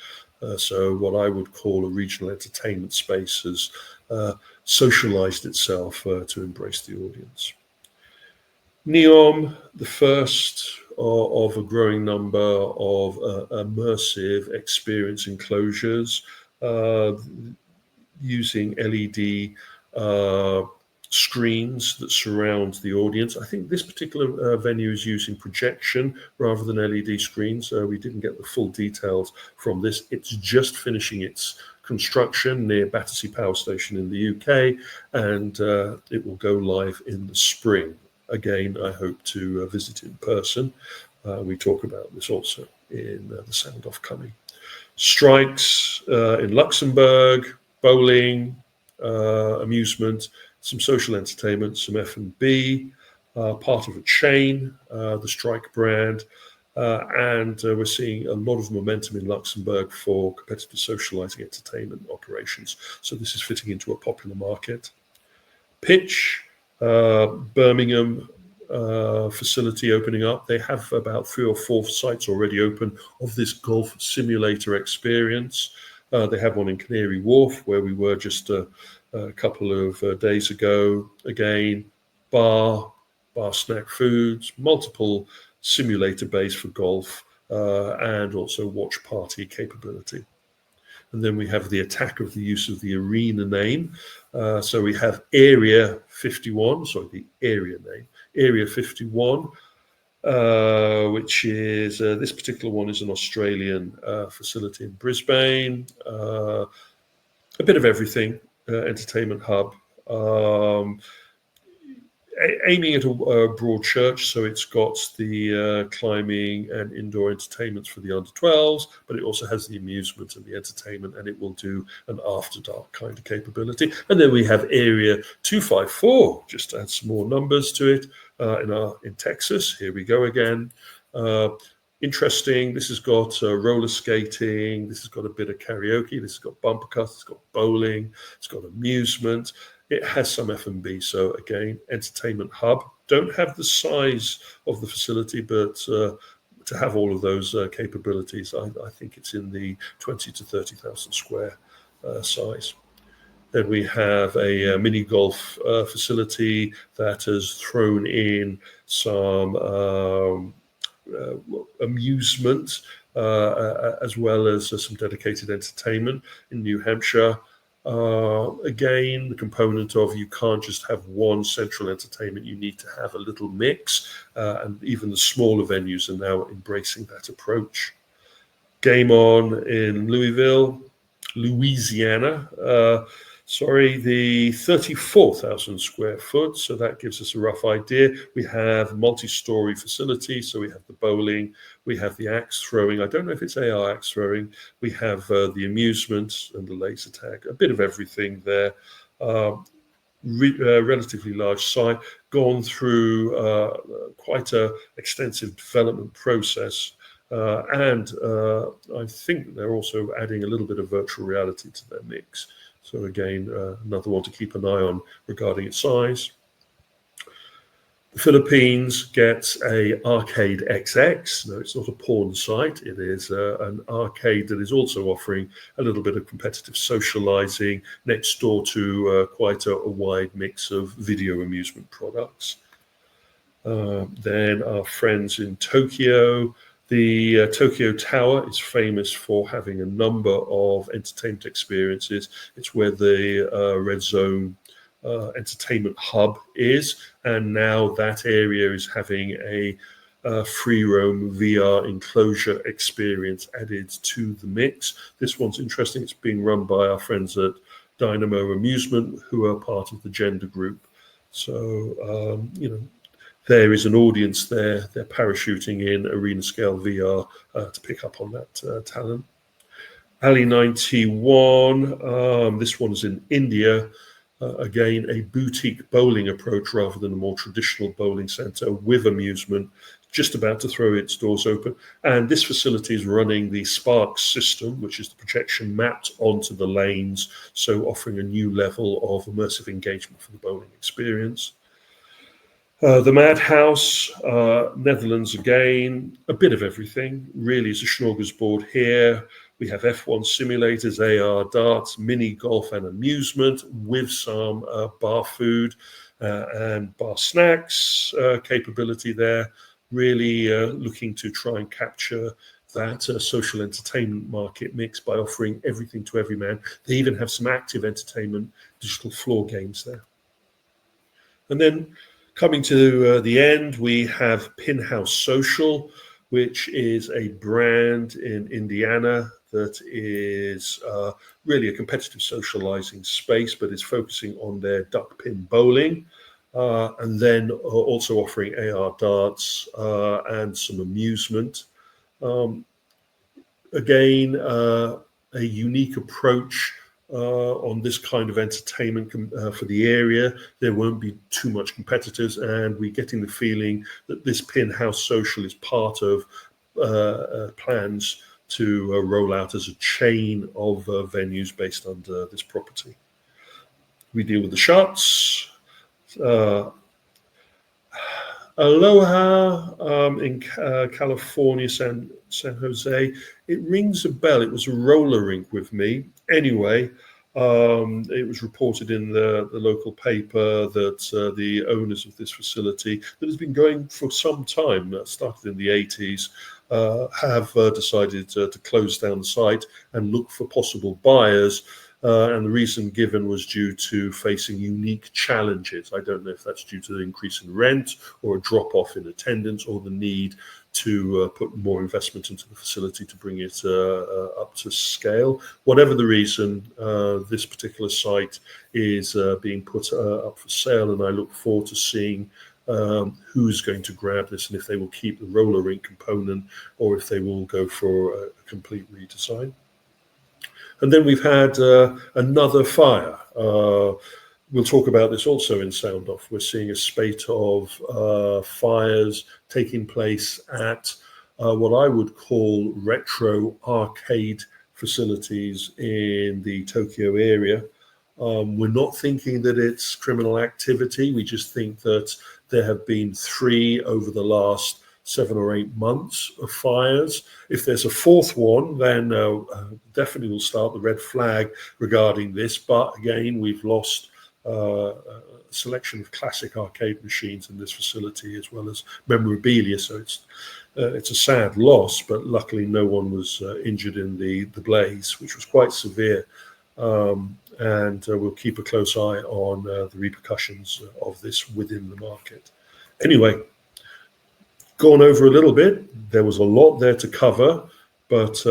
So what I would call a regional entertainment space has socialized itself to embrace the audience. NEOM, the first of a growing number of immersive experience enclosures using LED screens that surround the audience. I think this particular venue is using projection rather than LED screens. We didn't get the full details from this. It's just finishing its construction near Battersea Power Station in the UK, and it will go live in the spring. Again, I hope to visit in person. We talk about this also in the Sound Off coming. Strikes in Luxembourg, bowling, amusement, some social entertainment, some F&B, part of a chain, the Strike brand, and we're seeing a lot of momentum in Luxembourg for competitive socializing entertainment operations. So this is fitting into a popular market. Pitch, Birmingham facility opening up. They have about 3 or 4 sites already open of this golf simulator experience. They have one in Canary Wharf, where we were just a couple of days ago. Again, bar snack foods, multiple simulator bays for golf, and also watch party capability. And then we have the attack of the use of the arena name. So we have Area 51, sorry, the area name, Area 51, which is, this particular one is an Australian facility in Brisbane. A bit of everything, entertainment hub. Aiming at a broad church, so it's got the climbing and indoor entertainments for the under 12s, but it also has the amusement and the entertainment, and it will do an after dark kind of capability. And then we have Area 254, just to add some more numbers to it, in Texas. Here we go again. Interesting. This has got roller skating. This has got a bit of karaoke. This has got bumper cars. It's got bowling. It's got amusement. It has some F&B, so again, entertainment hub. Don't have the size of the facility, but to have all of those capabilities, I think it's in the 20 to 30,000 square size. Then we have a mini golf facility that has thrown in some amusement as well as some dedicated entertainment in New Hampshire. Again, the component of you can't just have one central entertainment, you need to have a little mix, and even the smaller venues are now embracing that approach. Game On in Louisiana, the 34,000 square foot, so that gives us a rough idea. We have multi-story facilities, so we have the bowling, we have the axe throwing. I don't know if it's AR axe throwing. We have the amusement and the laser tag, a bit of everything there. relatively large site, gone through quite an extensive development process. And I think they're also adding a little bit of virtual reality to their mix. So again, another one to keep an eye on regarding its size. The Philippines gets a Arcade XX. No, it's not a porn site. It is an arcade that is also offering a little bit of competitive socializing next door to quite a wide mix of video amusement products. Then our friends in Tokyo. The Tokyo Tower is famous for having a number of entertainment experiences. It's where the Red Zone entertainment hub is, and now that area is having a free roam VR enclosure experience added to the mix. This one's interesting. It's being run by our friends at Dynamo Amusement, who are part of the gender group. So, there is an audience there. They're parachuting in arena scale VR to pick up on that talent. Ali 91, this one's in India. Again, a boutique bowling approach rather than a more traditional bowling center with amusement, just about to throw its doors open. And this facility is running the Spark system, which is the projection mapped onto the lanes, so offering a new level of immersive engagement for the bowling experience. The Madhouse, Netherlands again, a bit of everything. Really, it's a smorgasbord here. We have F1 simulators, AR darts, mini golf and amusement with some bar food and bar snacks capability there. Really looking to try and capture that social entertainment market mix by offering everything to every man. They even have some active entertainment digital floor games there. And then coming to the end, we have Pinhouse Social, which is a brand in Indiana that is really a competitive socializing space, but is focusing on their duck pin bowling, and then also offering AR darts and some amusement. Again, a unique approach on this kind of entertainment for the area. There won't be too much competitors, and we're getting the feeling that this Pinhouse Social is part of plans to roll out as a chain of venues based under this property. We deal with the shots. Aloha in California, San Jose. It rings a bell. It was a roller rink with me. Anyway, it was reported in the local paper that the owners of this facility, that has been going for some time, started in the 80s, have decided to close down the site and look for possible buyers. And the reason given was due to facing unique challenges. I don't know if that's due to the increase in rent or a drop off in attendance or the need to put more investment into the facility to bring it up to scale. Whatever the reason, this particular site is being put up for sale, and I look forward to seeing who's going to grab this and if they will keep the roller rink component or if they will go for a complete redesign. And then we've had another fire. We'll talk about this also in Sound Off. We're seeing a spate of fires taking place at what I would call retro arcade facilities in the Tokyo area. We're not thinking that it's criminal activity. We just think that there have been 3 over the last 7 or 8 months of fires. If there's a 4th one, then definitely we'll start the red flag regarding this. But again, we've lost a selection of classic arcade machines in this facility as well as memorabilia. So it's a sad loss, but luckily no one was injured in the blaze, which was quite severe. And we'll keep a close eye on the repercussions of this within the market. Anyway, gone over a little bit. There was a lot there to cover, but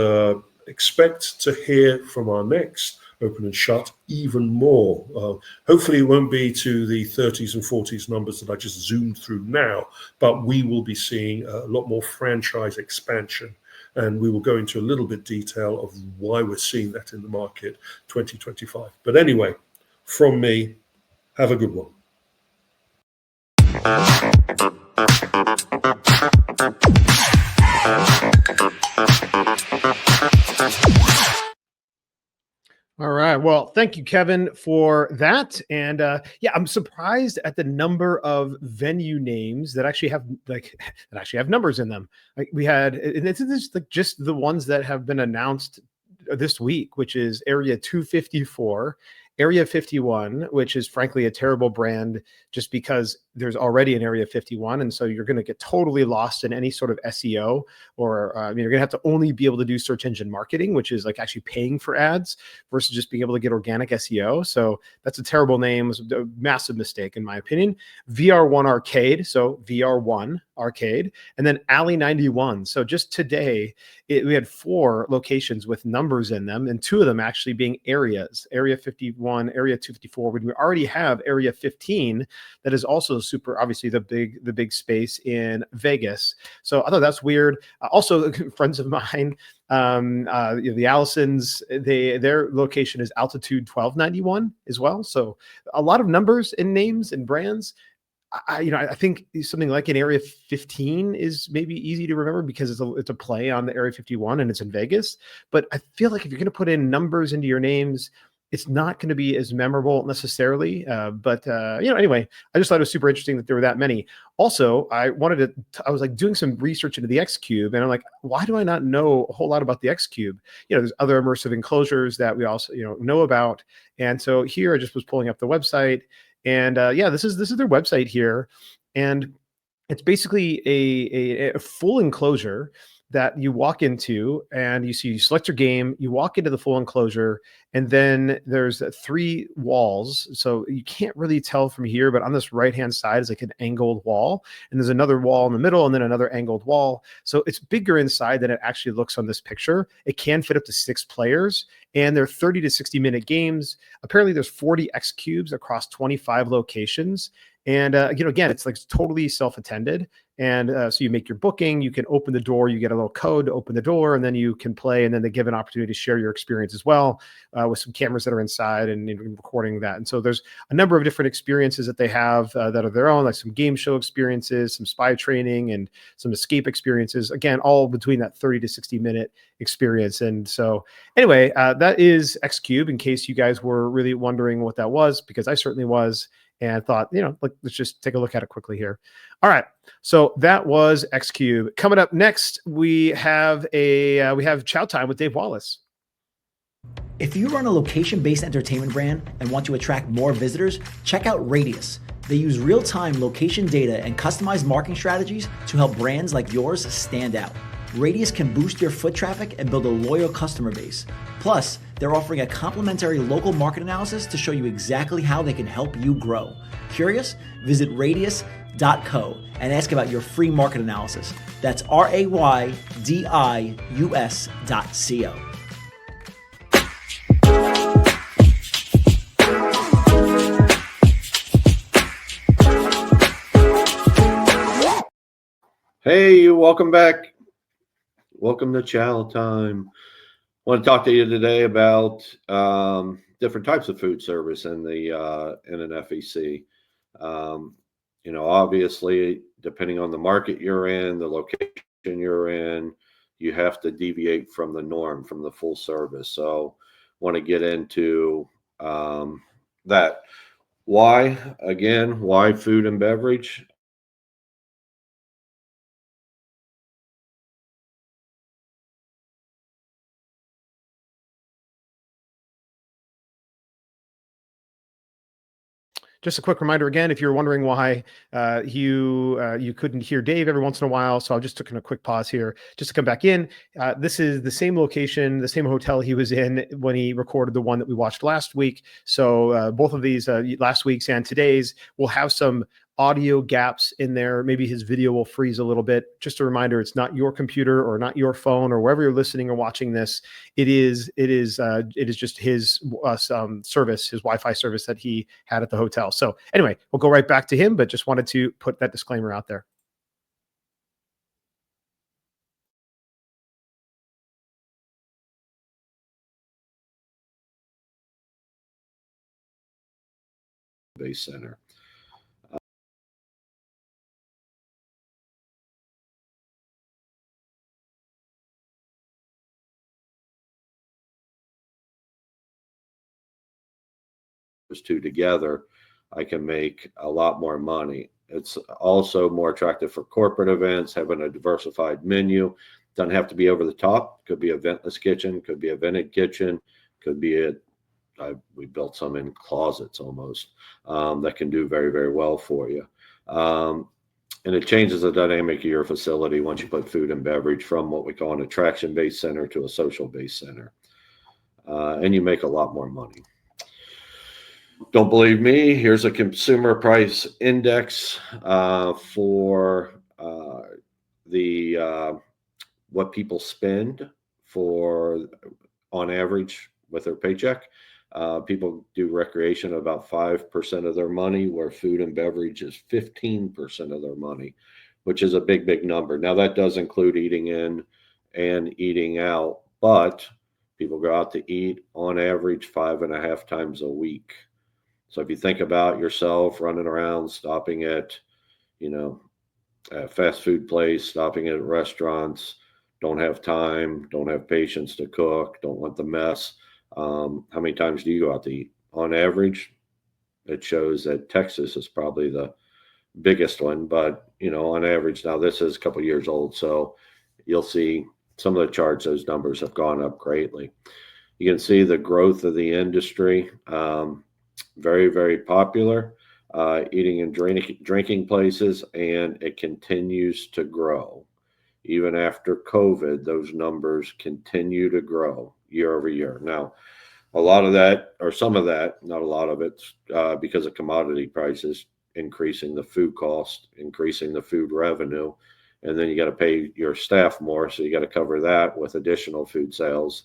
expect to hear from our next Open and Shut even more. Hopefully it won't be to the 30s and 40s numbers that I just zoomed through now, but we will be seeing a lot more franchise expansion, and we will go into a little bit detail of why we're seeing that in the market 2025. But anyway, from me, Have a good one. All right. Well, thank you, Kevin, for that. And yeah, I'm surprised at the number of venue names that actually have numbers in them. Like we had, and it's just the ones that have been announced this week, which is Area 254, Area 51, which is frankly a terrible brand just because there's already an Area 51. And so you're going to get totally lost in any sort of SEO, or you're going to have to only be able to do search engine marketing, which is like actually paying for ads versus just being able to get organic SEO. So that's a terrible name. It was a massive mistake, in my opinion. VR1 Arcade. So VR1 Arcade. And then Alley 91. So just today, we had 4 locations with numbers in them, and 2 of them actually being areas, Area 51, Area 254, when we already have Area 15 that is also super, obviously the big space in Vegas. So I thought that's weird. Also, friends of mine, the Allisons, their location is Altitude 1291 as well. So a lot of numbers and names and brands. I think something like an Area 15 is maybe easy to remember because it's a play on the Area 51 and it's in Vegas. But I feel like if you're going to put in numbers into your names, it's not going to be as memorable necessarily. Anyway, I just thought it was super interesting that there were that many. Also, I was like doing some research into the X Cube, and I'm like, why do I not know a whole lot about the X Cube? There's other immersive enclosures that we also know about. And so here I just was pulling up the website. And this is their website here, and it's basically a full enclosure that you walk into, and you select your game, you walk into the full enclosure, and then there's 3 walls. So you can't really tell from here, but on this right-hand side is like an angled wall, and there's another wall in the middle, and then another angled wall. So it's bigger inside than it actually looks on this picture. It can fit up to 6 players, and they're 30 to 60-minute games. Apparently there's 40 X cubes across 25 locations. And again, it's like totally self-attended. And so you make your booking, you can open the door, you get a little code to open the door, and then you can play. And then they give an opportunity to share your experience as well with some cameras that are inside and recording that. And so there's a number of different experiences that they have that are their own, like some game show experiences, some spy training, and some escape experiences. Again, all between that 30 to 60-minute experience. And so anyway, that is X Cube, in case you guys were really wondering what that was, because I certainly was. And thought, let's just take a look at it quickly here. All right. So that was X Cube. Coming up next, we have Chow Time with Dave Wallace. If you run a location-based entertainment brand and want to attract more visitors, check out Radius. They use real-time location data and customized marketing strategies to help brands like yours stand out. Radius can boost your foot traffic and build a loyal customer base. Plus, they're offering a complimentary local market analysis to show you exactly how they can help you grow. Curious? Visit radius.co and ask about your free market analysis. That's RAYDIUS.co. Hey, welcome back. Welcome to Chow Time. I want to talk to you today about different types of food service in an FEC. Obviously, depending on the market you're in, the location you're in, you have to deviate from the norm, from the full service. So, want to get into that. Why food and beverage? Just a quick reminder again, if you're wondering why you couldn't hear Dave every once in a while, so I just took a quick pause here just to come back in. This is the same location, the same hotel he was in when he recorded the one that we watched last week. So both of these, last week's and today's, will have some audio gaps in there. Maybe his video will freeze a little bit. Just a reminder, it's not your computer or not your phone or wherever you're listening or watching this. It is just his service, his Wi-Fi service that he had at the hotel. So anyway, we'll go right back to him, but just wanted to put that disclaimer out there. base center. Those two together, I can make a lot more money. It's also more attractive for corporate events, having a diversified menu. Doesn't have to be over the top. Could be a ventless kitchen, could be a vented kitchen, could be we built some in closets almost, that can do very, very well for you. And it changes the dynamic of your facility once you put food and beverage from what we call an attraction-based center to a social-based center. And you make a lot more money. Don't believe me? Here's a consumer price index for what people spend on average with their paycheck. People do recreation about 5% of their money, where food and beverage is 15% of their money, which is a big, big number. Now, that does include eating in and eating out, but people go out to eat on average 5.5 times a week. So if you think about yourself running around, stopping at, a fast food place, stopping at restaurants, don't have time, don't have patience to cook, don't want the mess. How many times do you go out to eat? On average, it shows that Texas is probably the biggest one, but on average, now this is a couple of years old, so you'll see some of the charts, those numbers have gone up greatly. You can see the growth of the industry. Very, very popular, eating and drinking places, and it continues to grow. Even after COVID, those numbers continue to grow year over year. Now, a lot of that, or some of that, not a lot of it, because of commodity prices, increasing the food cost, increasing the food revenue, and then you got to pay your staff more, so you got to cover that with additional food sales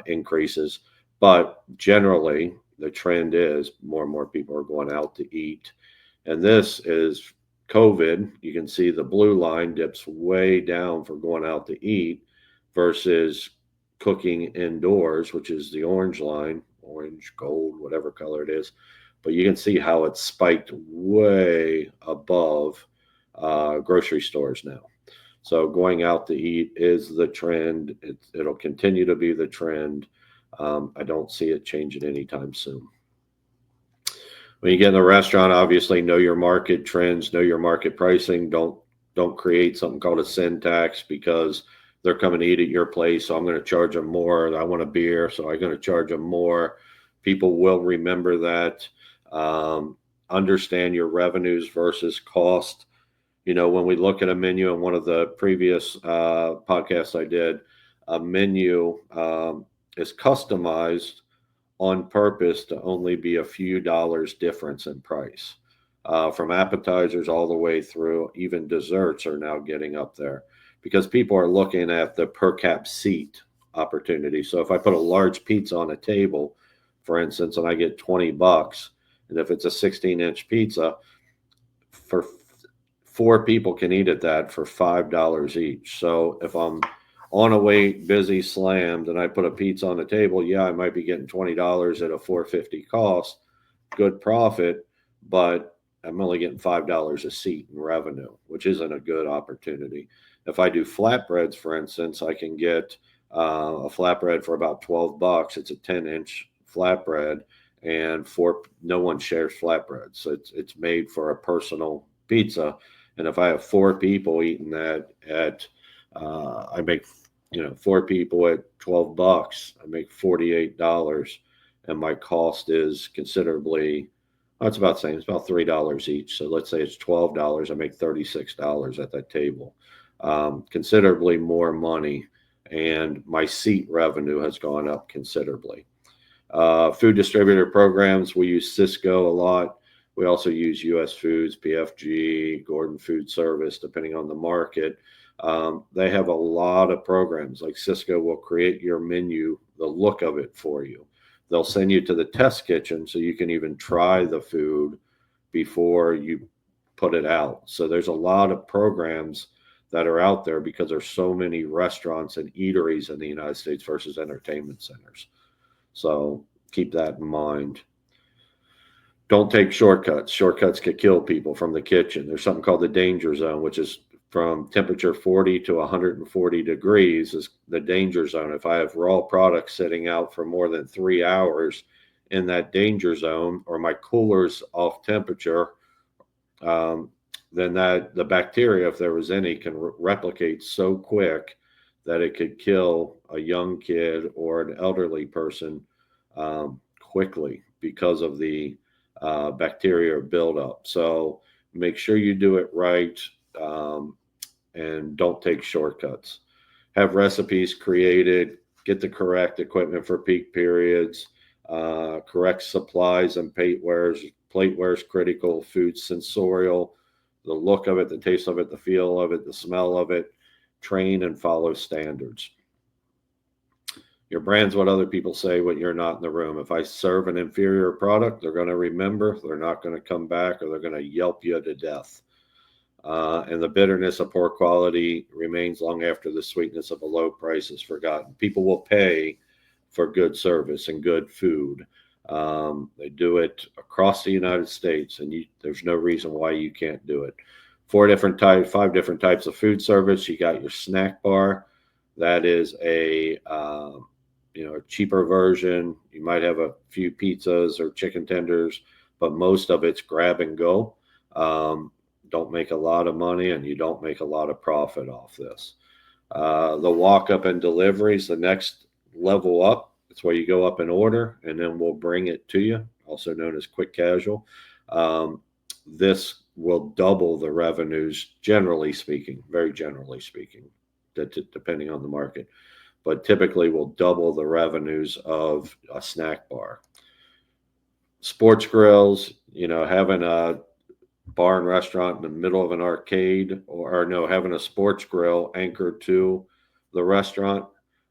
increases. But generally, the trend is more and more people are going out to eat. And this is COVID. You can see the blue line dips way down for going out to eat versus cooking indoors, which is the orange line, orange, gold, whatever color it is. But you can see how it's spiked way above grocery stores now. So going out to eat is the trend. It'll continue to be the trend. I don't see it changing anytime soon. When you get in the restaurant, obviously know your market trends, know your market pricing. Don't create something called a sin tax because they're coming to eat at your place, so I'm going to charge them more. I want a beer, so I'm going to charge them more. People will remember that. Understand your revenues versus cost. When we look at a menu, in one of the previous podcasts I did, a menu is customized on purpose to only be a few dollars difference in price. From appetizers all the way through, even desserts are now getting up there because people are looking at the per cap seat opportunity. So if I put a large pizza on a table, for instance, and I get $20, and if it's a 16-inch pizza, for 4 people can eat at that for $5 each. So if I'm on a wait, busy, slammed, and I put a pizza on the table, yeah, I might be getting $20 at a $4.50 cost, good profit, but I'm only getting $5 a seat in revenue, which isn't a good opportunity. If I do flatbreads, for instance, I can get a flatbread for about $12. It's a 10-inch flatbread, and no one shares flatbreads. So it's made for a personal pizza. And if I have 4 people eating that I make 4 people at $12, I make $48, and my cost is considerably, it's about the same, it's about $3 each. So let's say it's $12, I make $36 at that table. Considerably more money, and my seat revenue has gone up considerably. Food distributor programs, we use Cisco a lot. We also use US Foods, PFG, Gordon Food Service, depending on the market. They have a lot of programs. Like Cisco will create your menu, the look of it for you. They'll send you to the test kitchen so you can even try the food before you put it out. So there's a lot of programs that are out there because there's so many restaurants and eateries in the United States versus entertainment centers. So keep that in mind. Don't take shortcuts. Shortcuts could kill people from the kitchen. There's something called the danger zone, which is from temperature 40 to 140 degrees is the danger zone. If I have raw products sitting out for more than 3 hours in that danger zone, or my cooler's off temperature, then the bacteria, if there was any, can replicate so quick that it could kill a young kid or an elderly person quickly because of the bacteria buildup. So make sure you do it right, and don't take shortcuts. Have recipes created, get the correct equipment for peak periods, correct supplies and platewares. Plateware is critical. Food sensorial, the look of it, the taste of it, the feel of it, the smell of it. Train and follow standards. Your brand's what other people say when you're not in the room. If I serve an inferior product, they're going to remember, they're not going to come back, or they're going to yelp you to death. And the bitterness of poor quality remains long after the sweetness of a low price is forgotten. People will pay for good service and good food. They do it across the United States, and there's no reason why you can't do it. 5 different types of food service. You got your snack bar. That is a cheaper version. You might have a few pizzas or chicken tenders, but most of it's grab and go. Don't make a lot of money, and you don't make a lot of profit off this. The walk-up and deliveries, the next level up. It's where you go up and order, and then we'll bring it to you, also known as quick casual. This will double the revenues, generally speaking, very generally speaking, depending on the market, but typically will double the revenues of a snack bar. Sports grills, having a bar and restaurant in the middle of an arcade, or having a sports grill anchored to the restaurant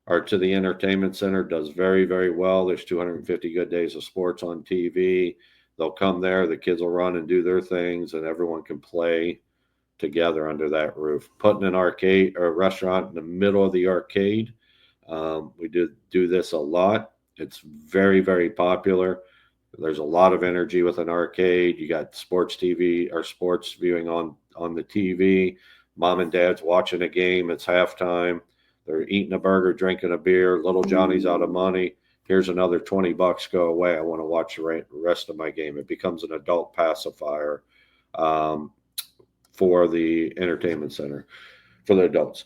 or to the entertainment center does very, very well. There's 250 good days of sports on TV. They'll come there, the kids will run and do their things, and everyone can play together under that roof. Putting an arcade or a restaurant in the middle of the arcade, we do this a lot. It's very, very popular. There's a lot of energy with an arcade. You got sports TV or sports viewing on the TV. Mom and dad's watching a game. It's halftime. They're eating a burger, drinking a beer. Little Johnny's out of money. Here's another $20. Go away. I want to watch the rest of my game. It becomes an adult pacifier for the entertainment center for the adults.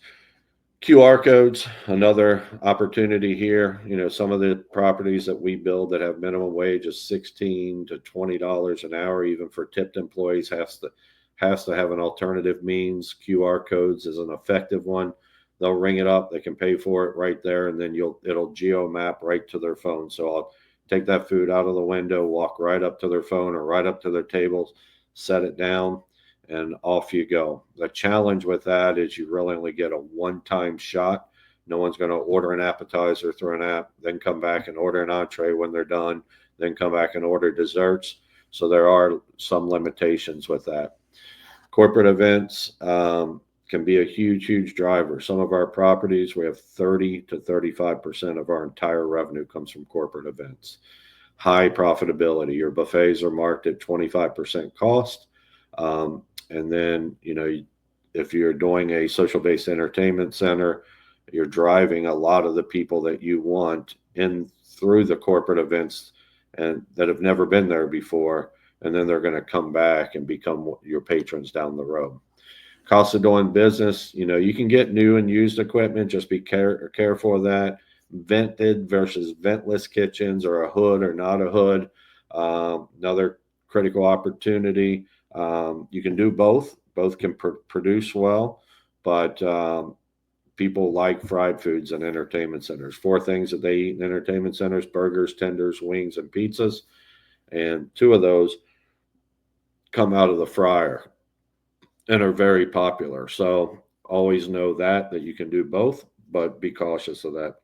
QR codes, another opportunity here. Some of the properties that we build that have minimum wage is $16 to $20 an hour, even for tipped employees, has to have an alternative means. QR codes is an effective one. They'll ring it up, they can pay for it right there, and then it'll geo map right to their phone. So I'll take that food out of the window, walk right up to their phone or right up to their tables, set it down, and off you go. The challenge with that is you really only get a one-time shot. No one's going to order an appetizer through an app, then come back and order an entree when they're done, then come back and order desserts. So there are some limitations with that. Corporate events can be a huge, huge driver. Some of our properties, we have 30 to 35% of our entire revenue comes from corporate events. High profitability. Your buffets are marked at 25% cost. And then, if you're doing a social-based entertainment center, you're driving a lot of the people that you want in through the corporate events and that have never been there before. And then they're going to come back and become your patrons down the road. Cost of doing business, you can get new and used equipment. Just be careful of that. Vented versus ventless kitchens, or a hood or not a hood. Another critical opportunity. You can do both. Both can produce well, but people like fried foods in entertainment centers. 4 things that they eat in entertainment centers: burgers, tenders, wings, and pizzas. And 2 of those come out of the fryer and are very popular. So always know that you can do both, but be cautious of that.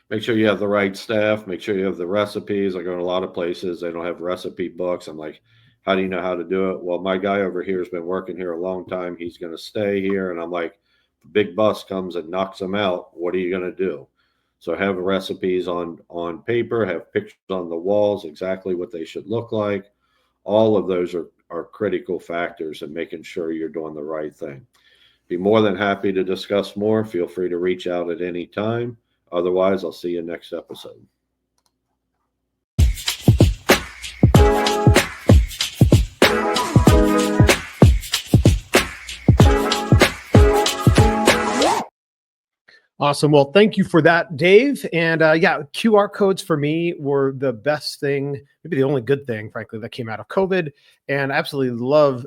Make sure you have the right staff. Make sure you have the recipes. I go to a lot of places, they don't have recipe books. I'm like, how do you know how to do it? Well, my guy over here has been working here a long time. He's going to stay here. And I'm like, the big bus comes and knocks him out. What are you going to do? So have recipes on paper, have pictures on the walls, exactly what they should look like. All of those are critical factors in making sure you're doing the right thing. Be more than happy to discuss more. Feel free to reach out at any time. Otherwise, I'll see you next episode. Awesome. Well, thank you for that, Dave. And yeah, QR codes for me were the best thing, maybe the only good thing, frankly, that came out of COVID. And I absolutely love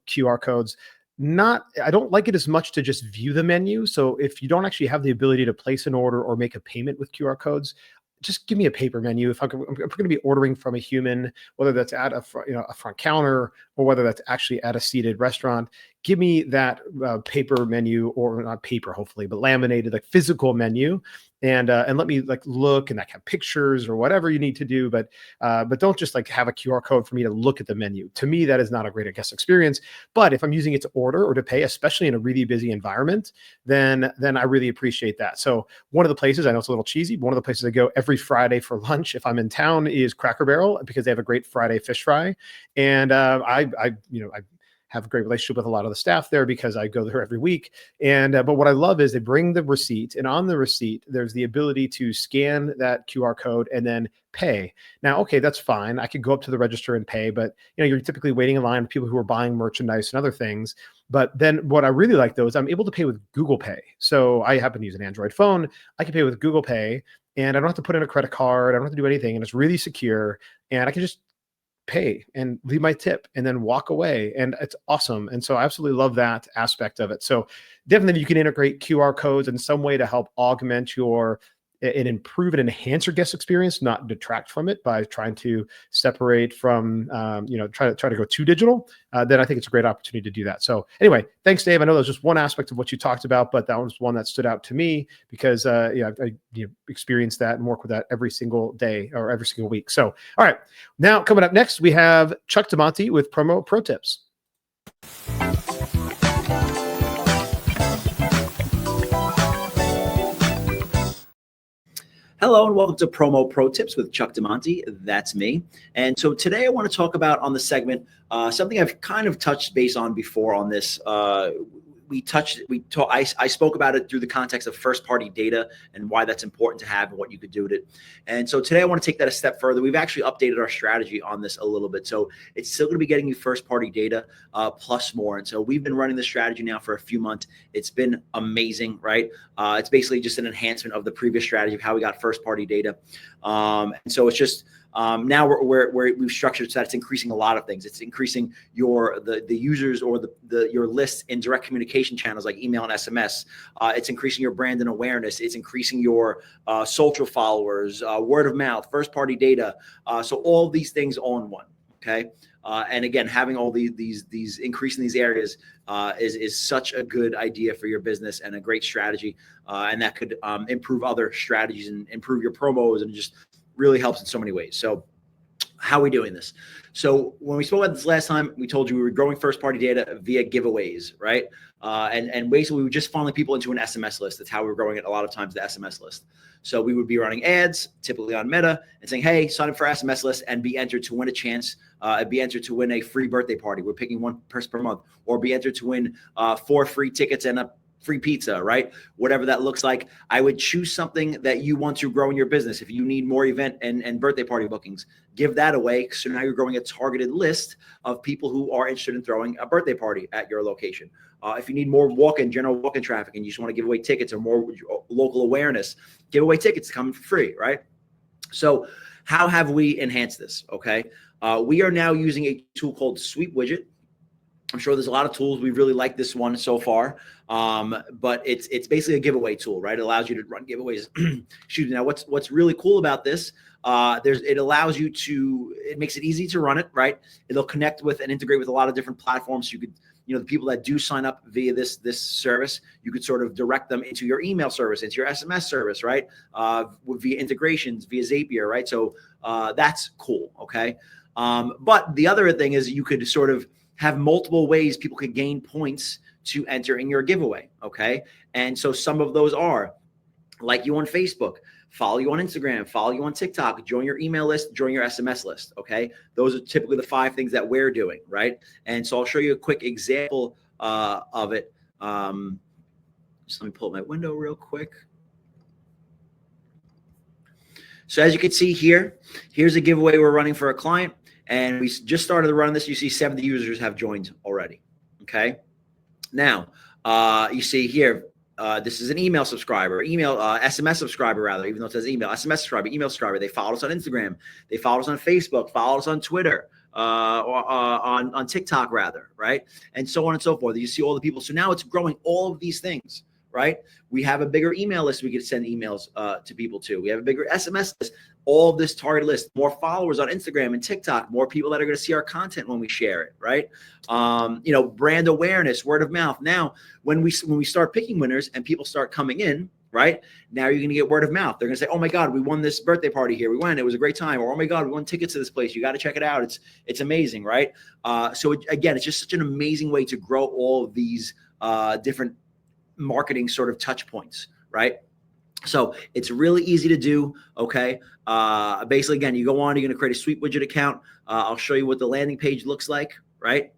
QR codes. I don't like it as much to just view the menu. So if you don't actually have the ability to place an order or make a payment with QR codes, just give me a paper menu. If I'm going to be ordering from a human, whether that's at a front counter or whether that's actually at a seated restaurant, give me that paper menu, or not paper, hopefully, but laminated, like physical menu, and let me like look and like have pictures or whatever you need to do. But don't just like have a QR code for me to look at the menu. To me, that is not a great guest experience. But if I'm using it to order or to pay, especially in a really busy environment, then I really appreciate that. So one of the places, I know it's a little cheesy, but one of the places I go every Friday for lunch if I'm in town is Cracker Barrel, because they have a great Friday fish fry, and I have a great relationship with a lot of the staff there because I go there every week. And but what I love is they bring the receipt, and on the receipt there's the ability to scan that QR code and then pay. Now, okay, that's fine. I could go up to the register and pay, but you're typically waiting in line with people who are buying merchandise and other things. But then what I really like though is I'm able to pay with Google Pay. So I happen to use an Android phone. I can pay with Google Pay, and I don't have to put in a credit card. I don't have to do anything, and it's really secure. And I can just pay and leave my tip and then walk away, and it's awesome. And so I absolutely love that aspect of it. So definitely you can integrate QR codes in some way to help augment and improve and enhance your guest experience, not detract from it by trying to separate from, try to go too digital. Then I think it's a great opportunity to do that. So anyway, thanks, Dave. I know that was just one aspect of what you talked about, but that was one that stood out to me because, I experience that and work with that every single day or every single week. So, all right, now coming up next, we have Chuck DeMonte with Promo Pro Tips. Hello and welcome to Promo Pro Tips with Chuck DeMonte. That's me. And so today I want to talk about on the segment something I've kind of touched base on before on this. I spoke about it through the context of first-party data and why that's important to have and what you could do with it. And so today I want to take that a step further. We've actually updated our strategy on this a little bit. So it's still going to be getting you first-party data plus more. And so we've been running this strategy now for a few months. It's been amazing, right? It's basically just an enhancement of the previous strategy of how we got first-party data. And so it's just now we've structured so that it's increasing a lot of things. It's increasing the users or your lists in direct communication channels like email and SMS. It's increasing your brand and awareness. It's increasing your social followers, word of mouth, first party data. So all these things all in one. Okay. And again, having all these increase in these areas is such a good idea for your business and a great strategy. And that could improve other strategies and improve your promos and just really helps in so many ways. So how are we doing this? So when we spoke about this last time, we told you we were growing first party data via giveaways, right? And basically we were just funneling people into an SMS list. That's how we were growing it a lot of times, the SMS list. So we would be running ads, typically on Meta, and saying, hey, sign up for our SMS list and be entered to win a chance, be entered to win a free birthday party. We're picking one person per month, or be entered to win 4 free tickets and a free pizza, right? Whatever that looks like. I would choose something that you want to grow in your business. If you need more event and birthday party bookings, give that away. So now you're growing a targeted list of people who are interested in throwing a birthday party at your location. If you need more general walk-in traffic, and you just want to give away tickets or more local awareness, give away tickets coming for free, right? So how have we enhanced this? Okay. We are now using a tool called Sweep Widget. I'm sure there's a lot of tools. We really like this one so far, but it's basically a giveaway tool, right? It allows you to run giveaways. Shoot. Now, what's really cool about this? It makes it easy to run it, right? It'll connect with and integrate with a lot of different platforms. You could, the people that do sign up via this service, you could sort of direct them into your email service, into your SMS service, right? Via integrations, via Zapier, right? So that's cool, okay? But the other thing is you could sort of have multiple ways people could gain points to enter in your giveaway, okay? And so some of those are like you on Facebook, follow you on Instagram, follow you on TikTok, join your email list, join your SMS list. Okay. Those are typically the 5 things that we're doing. Right. And so I'll show you a quick example of it. Just let me pull up my window real quick. So as you can see here, here's a giveaway we're running for a client. And we just started to run this. You see 70 users have joined already. Okay. Now, you see here, this is an email subscriber, SMS subscriber rather, even though it says email, SMS subscriber, email subscriber. They followed us on Instagram. They followed us on Facebook, followed us on Twitter, or on TikTok rather, right? And so on and so forth. You see all the people. So now it's growing all of these things, right? We have a bigger email list we can send emails to people to. We have a bigger SMS list, all of this target list, more followers on Instagram and TikTok, more people that are going to see our content when we share it, right? Brand awareness, word of mouth. Now, when we start picking winners and people start coming in, right? Now you're going to get word of mouth. They're going to say, oh my God, we won this birthday party here. We went, it was a great time. Or, oh my God, we won tickets to this place. You got to check it out. It's amazing, right? Again, it's just such an amazing way to grow all of these different marketing sort of touch points, right? So it's really easy to do. Okay. Basically, again, you go on, you're going to create a Sweet Widget account. I'll show you what the landing page looks like, right?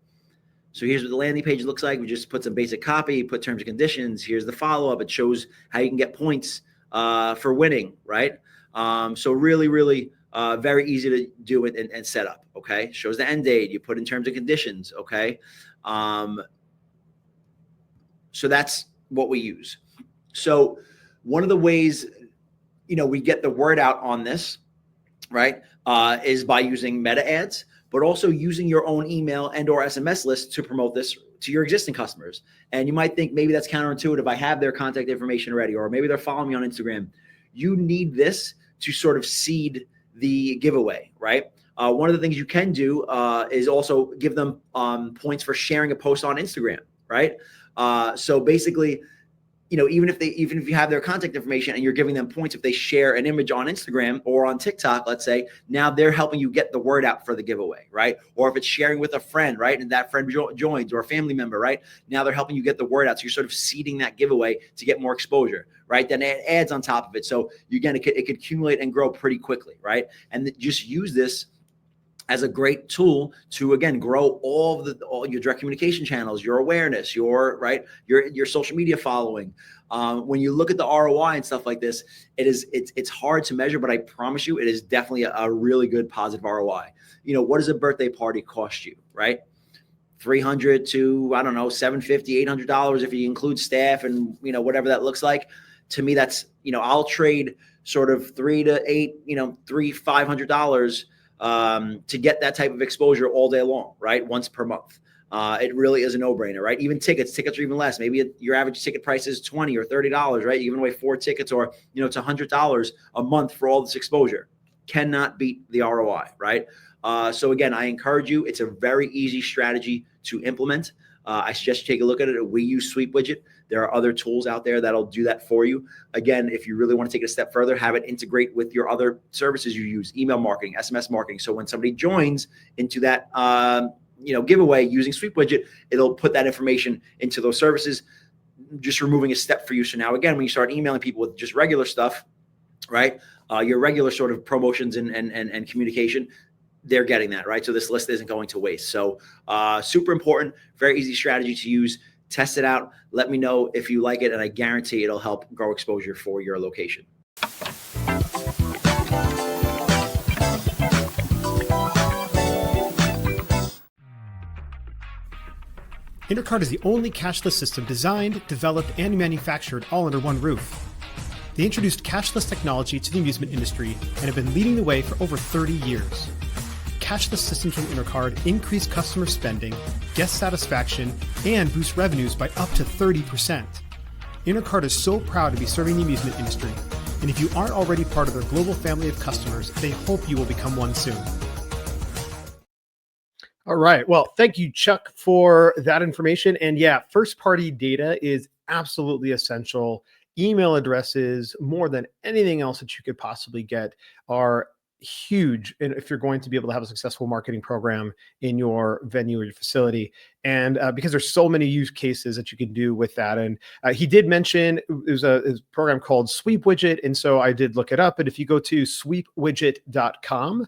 So here's what the landing page looks like. We just put some basic copy, put terms and conditions. Here's the follow-up. It shows how you can get points for winning, right? So really, really very easy to do it and set up, okay? Shows the end date. You put in terms and conditions, okay? So that's what we use. So one of the ways, we get the word out on this, right, is by using meta ads, but also using your own email and or SMS list to promote this to your existing customers. And you might think maybe that's counterintuitive. I have their contact information already, or maybe they're following me on Instagram. You need this to sort of seed the giveaway, right? One of the things you can do is also give them points for sharing a post on Instagram, right? So basically, even if you have their contact information and you're giving them points, if they share an image on Instagram or on TikTok, let's say, now they're helping you get the word out for the giveaway, right? Or if it's sharing with a friend, right? And that friend joins, or a family member, right? Now they're helping you get the word out. So you're sort of seeding that giveaway to get more exposure, right? Then add ads on top of it. So again, it could accumulate and grow pretty quickly, right? And just use this as a great tool to, again, grow all your direct communication channels, your awareness, your social media following. When you look at the ROI and stuff like this, it's hard to measure, but I promise you, it is definitely a really good positive ROI. What does a birthday party cost you, right? $300 to, I don't know, $750, $800 if you include staff and, whatever that looks like. To me, that's, I'll trade sort of $300 to $500 to get that type of exposure all day long, right? Once per month. It really is a no-brainer, right? Even tickets are even less. Maybe your average ticket price is $20 or $30, right? You're giving away 4 tickets, or, it's $100 a month for all this exposure. Cannot beat the ROI, right? So again, I encourage you. It's a very easy strategy to implement. I suggest you take a look at it. We use Sweet Widget. There are other tools out there that'll do that for you. Again, if you really want to take it a step further, have it integrate with your other services you use, email marketing, SMS marketing. So when somebody joins into that, giveaway using Sweet Widget, it'll put that information into those services, just removing a step for you. So now, again, when you start emailing people with just regular stuff, right, your regular sort of promotions and communication, they're getting that, right? So this list isn't going to waste. So super important, very easy strategy to use. Test it out. Let me know if you like it, and I guarantee it'll help grow exposure for your location. Intercart is the only cashless system designed, developed, and manufactured all under one roof. They introduced cashless technology to the amusement industry and have been leading the way for over 30 years. Cashless systems from Intercart increase customer spending, guest satisfaction, and boost revenues by up to 30%. Intercart is so proud to be serving the amusement industry, and if you aren't already part of their global family of customers, they hope you will become one soon. All right. Well, thank you, Chuck, for that information. And yeah, first-party data is absolutely essential. Email addresses, more than anything else that you could possibly get, are huge if you're going to be able to have a successful marketing program in your venue or your facility. And because there's so many use cases that you can do with that. And he did mention there's a program called Sweep Widget. And so I did look it up. And if you go to sweepwidget.com,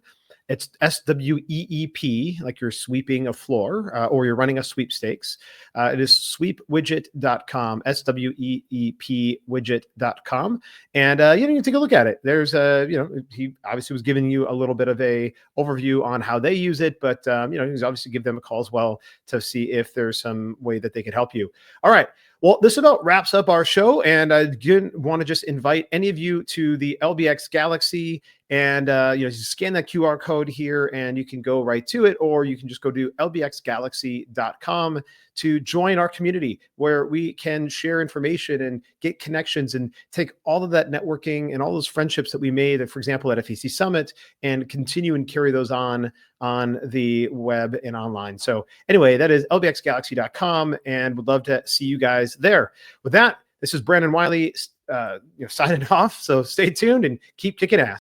it's SWEEP, like you're sweeping a floor or you're running a sweepstakes. It is sweepwidget.com, SWEEP widget.com. And, you can take a look at it. There's he obviously was giving you a little bit of a overview on how they use it, but, he's obviously give them a call as well to see if there's some way that they could help you. All right. Well, this about wraps up our show, and I want to just invite any of you to the LBX Galaxy, and you scan that QR code here, and you can go right to it, or you can just go to lbxgalaxy.com to join our community where we can share information and get connections and take all of that networking and all those friendships that we made, for example, at FEC Summit, and continue and carry those on the web and online. So anyway, that is lbxgalaxy.com, and would love to see you guys there. With that, this is Brandon Wiley signing off. So stay tuned and keep kicking ass.